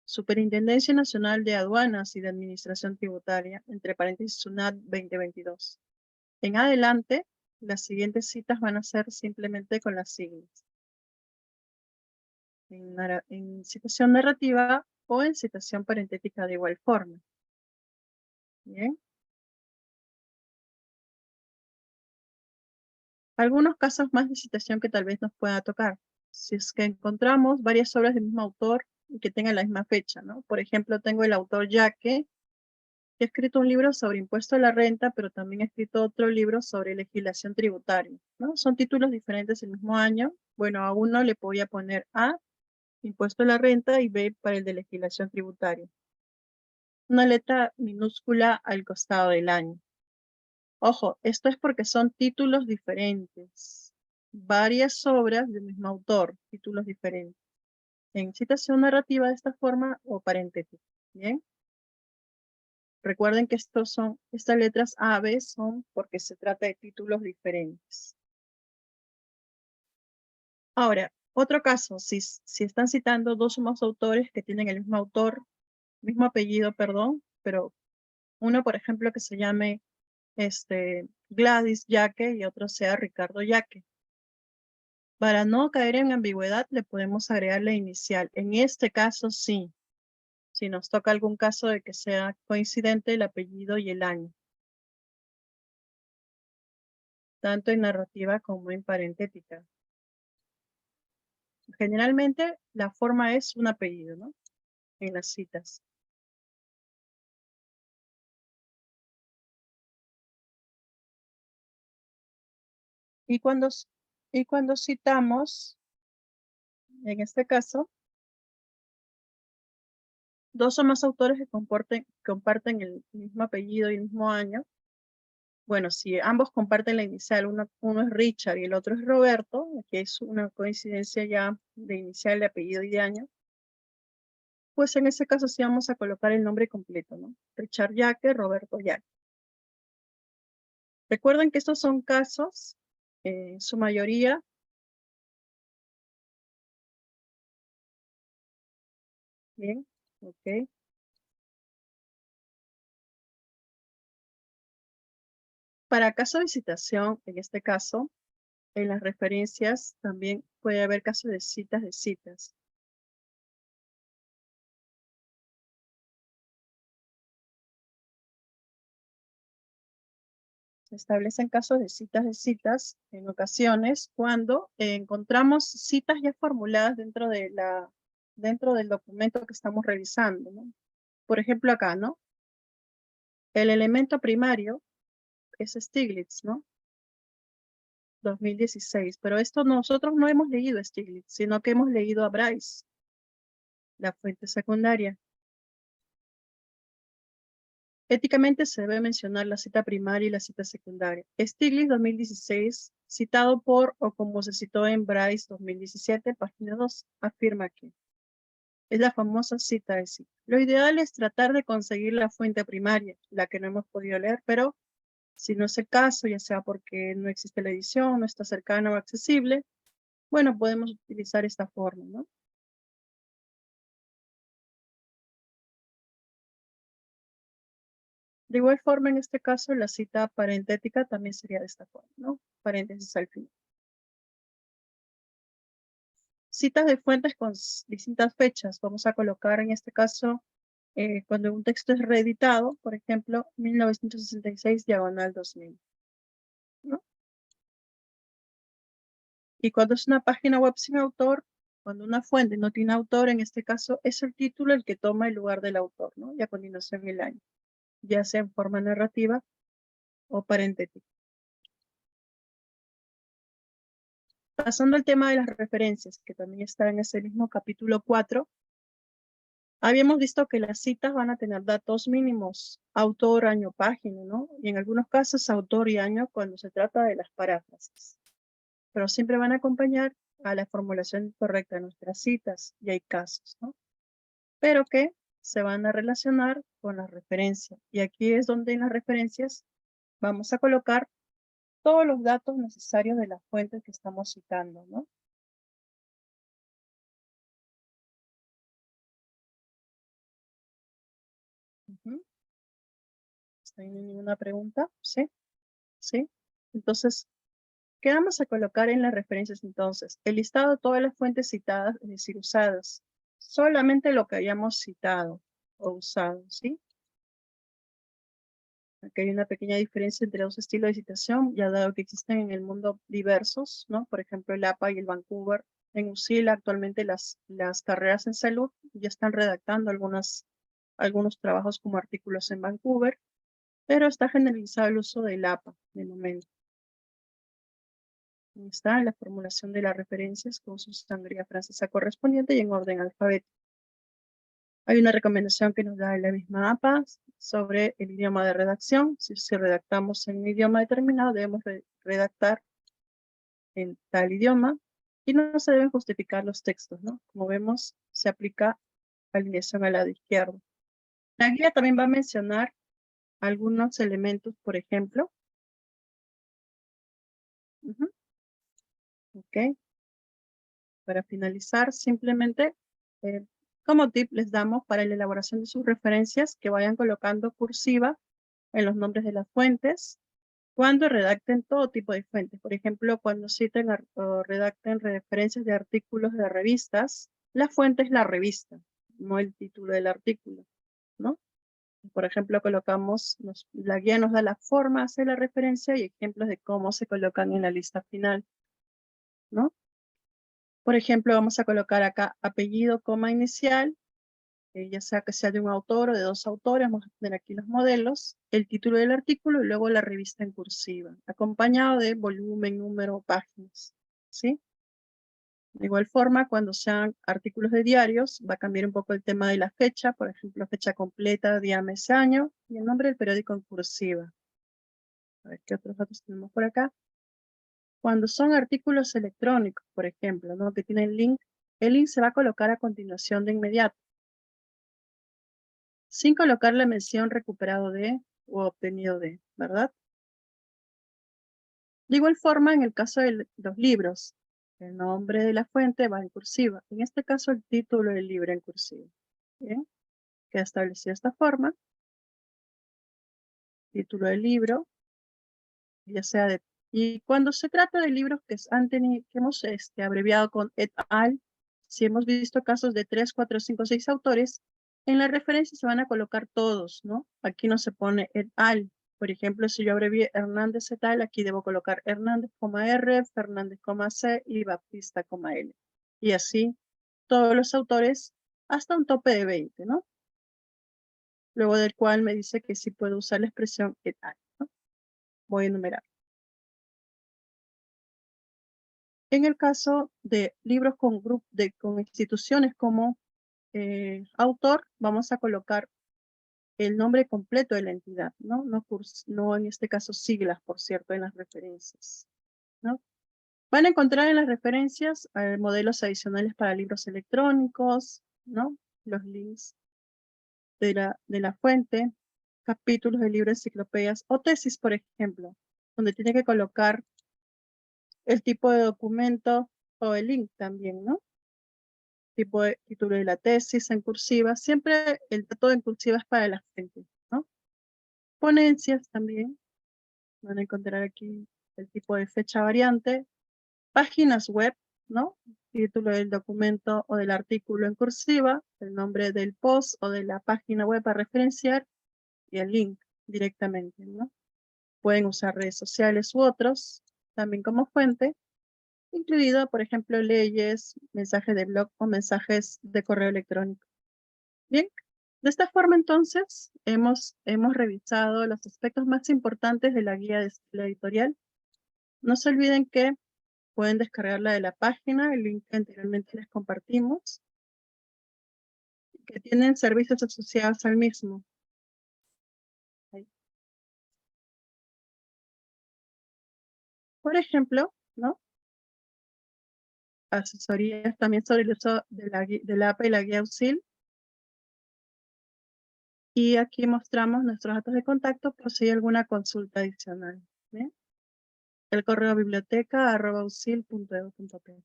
Superintendencia Nacional de Aduanas y de Administración Tributaria, entre paréntesis SUNAT 2022. En adelante, las siguientes citas van a ser simplemente con las siglas. En citación narrativa o en citación parentética de igual forma. Bien. Algunos casos más de citación que tal vez nos pueda tocar. Si es que encontramos varias obras del mismo autor y que tengan la misma fecha, ¿no? Por ejemplo, tengo el autor Yaque, que ha escrito un libro sobre impuesto a la renta, pero también ha escrito otro libro sobre legislación tributaria, ¿no? Son títulos diferentes el mismo año. Bueno, a uno le voy a poner A, impuesto a la renta, y B para el de legislación tributaria. Una letra minúscula al costado del año. Ojo, esto es porque son títulos diferentes. Varias obras del mismo autor, títulos diferentes. En citación narrativa de esta forma o paréntesis. ¿Bien? Recuerden que estas letras A, B son porque se trata de títulos diferentes. Ahora, otro caso, si están citando 2 o más autores que tienen el mismo autor, mismo apellido, perdón, pero uno, por ejemplo, que se llame Gladys Yaque y otro sea Ricardo Yaque. Para no caer en ambigüedad, le podemos agregar la inicial. En este caso, sí. Si nos toca algún caso de que sea coincidente el apellido y el año. Tanto en narrativa como en parentética. Generalmente, la forma es un apellido, ¿no? En las citas. Y cuando citamos, en este caso, dos o más autores que comparten el mismo apellido y el mismo año. Bueno, si ambos comparten la inicial, uno es Richard y el otro es Roberto, que es una coincidencia ya de inicial, de apellido y de año, pues en ese caso sí vamos a colocar el nombre completo, ¿no? Richard Yaque, Roberto Yaque. Recuerden que estos son casos, en su mayoría, bien, ok. Para caso de citación, en este caso, en las referencias también puede haber casos de citas. Se establecen casos de citas en ocasiones cuando encontramos citas ya formuladas dentro del documento que estamos revisando, ¿no? Por ejemplo acá, ¿no? El elemento primario es Stiglitz, ¿no? 2016, pero esto nosotros no hemos leído a Stiglitz, sino que hemos leído a Bryce, la fuente secundaria. Éticamente se debe mencionar la cita primaria y la cita secundaria. Stiglitz 2016, citado por o como se citó en Bryce 2017, página 2, afirma que es la famosa cita de cita. Lo ideal es tratar de conseguir la fuente primaria, la que no hemos podido leer, pero si no es el caso, ya sea porque no existe la edición, no está cercana o accesible, bueno, podemos utilizar esta forma, ¿no? De igual forma, en este caso, la cita parentética también sería de esta forma, ¿no? Paréntesis al final. Citas de fuentes con distintas fechas. Vamos a colocar en este caso, cuando un texto es reeditado, por ejemplo, 1966, diagonal 2000, ¿no? Y cuando es una página web sin autor, cuando una fuente no tiene autor, en este caso, es el título el que toma el lugar del autor, ¿no? Y a continuación el año, ya sea en forma narrativa o parentética. Pasando al tema de las referencias, que también está en ese mismo capítulo 4, habíamos visto que las citas van a tener datos mínimos, autor, año, página, ¿no? Y en algunos casos autor y año cuando se trata de las paráfrasis. Pero siempre van a acompañar a la formulación correcta de nuestras citas, y hay casos, ¿no? Pero que se van a relacionar con la referencia. Y aquí es donde en las referencias vamos a colocar todos los datos necesarios de la fuente que estamos citando, ¿no? ¿No hay ninguna pregunta? ¿Sí? ¿Sí? Entonces, ¿qué vamos a colocar en las referencias entonces? El listado de todas las fuentes citadas, es decir, usadas. Solamente lo que hayamos citado o usado, ¿sí? Aquí hay una pequeña diferencia entre dos estilos de citación, ya dado que existen en el mundo diversos, ¿no? Por ejemplo, el APA y el Vancouver. En UCILA actualmente las carreras en salud ya están redactando algunos trabajos como artículos en Vancouver, pero está generalizado el uso del APA de momento. Está en la formulación de las referencias con su sangría francesa correspondiente y en orden alfabético. Hay una recomendación que nos da la misma APA sobre el idioma de redacción. Si redactamos en un idioma determinado, debemos redactar en tal idioma y no se deben justificar los textos, ¿no? Como vemos, se aplica alineación al lado izquierdo. La guía también va a mencionar algunos elementos, por ejemplo. Ok. Para finalizar, simplemente como tip les damos para la elaboración de sus referencias que vayan colocando cursiva en los nombres de las fuentes cuando redacten todo tipo de fuentes. Por ejemplo, cuando citen o redacten referencias de artículos de revistas, la fuente es la revista, no el título del artículo, ¿no? Por ejemplo, la guía nos da la forma, hace la referencia y ejemplos de cómo se colocan en la lista final, ¿no? Por ejemplo, vamos a colocar acá apellido, coma inicial, ya sea que sea de un autor o de dos autores, vamos a tener aquí los modelos, el título del artículo y luego la revista en cursiva, acompañado de volumen, número, páginas, ¿sí? De igual forma, cuando sean artículos de diarios, va a cambiar un poco el tema de la fecha, por ejemplo, fecha completa, día, mes, año, y el nombre del periódico en cursiva. A ver qué otros datos tenemos por acá. Cuando son artículos electrónicos, por ejemplo, ¿no? Que tienen link, el link se va a colocar a continuación de inmediato, sin colocar la mención recuperado de o obtenido de, ¿verdad? De igual forma, en el caso de los libros, el nombre de la fuente va en cursiva. En este caso, el título del libro en cursiva. ¿Bien? Queda establecido de esta forma. Título del libro, ya sea de... Y cuando se trata de libros que hemos abreviado con et al, si hemos visto casos de 3, 4, 5, 6 autores, en la referencia se van a colocar todos, ¿no? Aquí no se pone et al. Por ejemplo, si yo abrevié Hernández et al, aquí debo colocar Hernández, R, Fernández, C y Baptista, L. Y así todos los autores hasta un tope de 20, ¿no? Luego del cual me dice que sí puedo usar la expresión et al, ¿no? Voy a enumerar. En el caso de libros con instituciones como autor, vamos a colocar el nombre completo de la entidad, ¿no? No en este caso siglas, por cierto, en las referencias, ¿no? Van a encontrar en las referencias modelos adicionales para libros electrónicos, ¿no? Los links de la fuente, capítulos de libros, enciclopedias o tesis, por ejemplo, donde tiene que colocar el tipo de documento o el link también, ¿no? Tipo de título de la tesis en cursiva. Siempre el dato en cursiva es para la fuente, ¿no? Ponencias también. Van a encontrar aquí el tipo de fecha variante. Páginas web, ¿no? Título del documento o del artículo en cursiva, el nombre del post o de la página web a referenciar y el link directamente, ¿no? Pueden usar redes sociales u otros también como fuente, incluido, por ejemplo, leyes, mensajes de blog o mensajes de correo electrónico. Bien, de esta forma entonces hemos revisado los aspectos más importantes de la guía de estilo editorial. No se olviden que pueden descargarla de la página, el link que anteriormente les compartimos, que tienen servicios asociados al mismo. Ahí. Por ejemplo, ¿no? Asesorías también sobre el uso de la APA y la guía USIL. Y aquí mostramos nuestros datos de contacto por si hay alguna consulta adicional. ¿Bien? El correo biblioteca@usil.edu.p.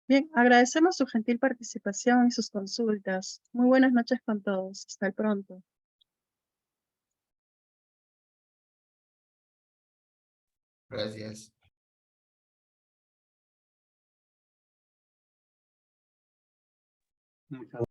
Bien, agradecemos su gentil participación y sus consultas. Muy buenas noches con todos. Hasta el pronto. Gracias. Muchas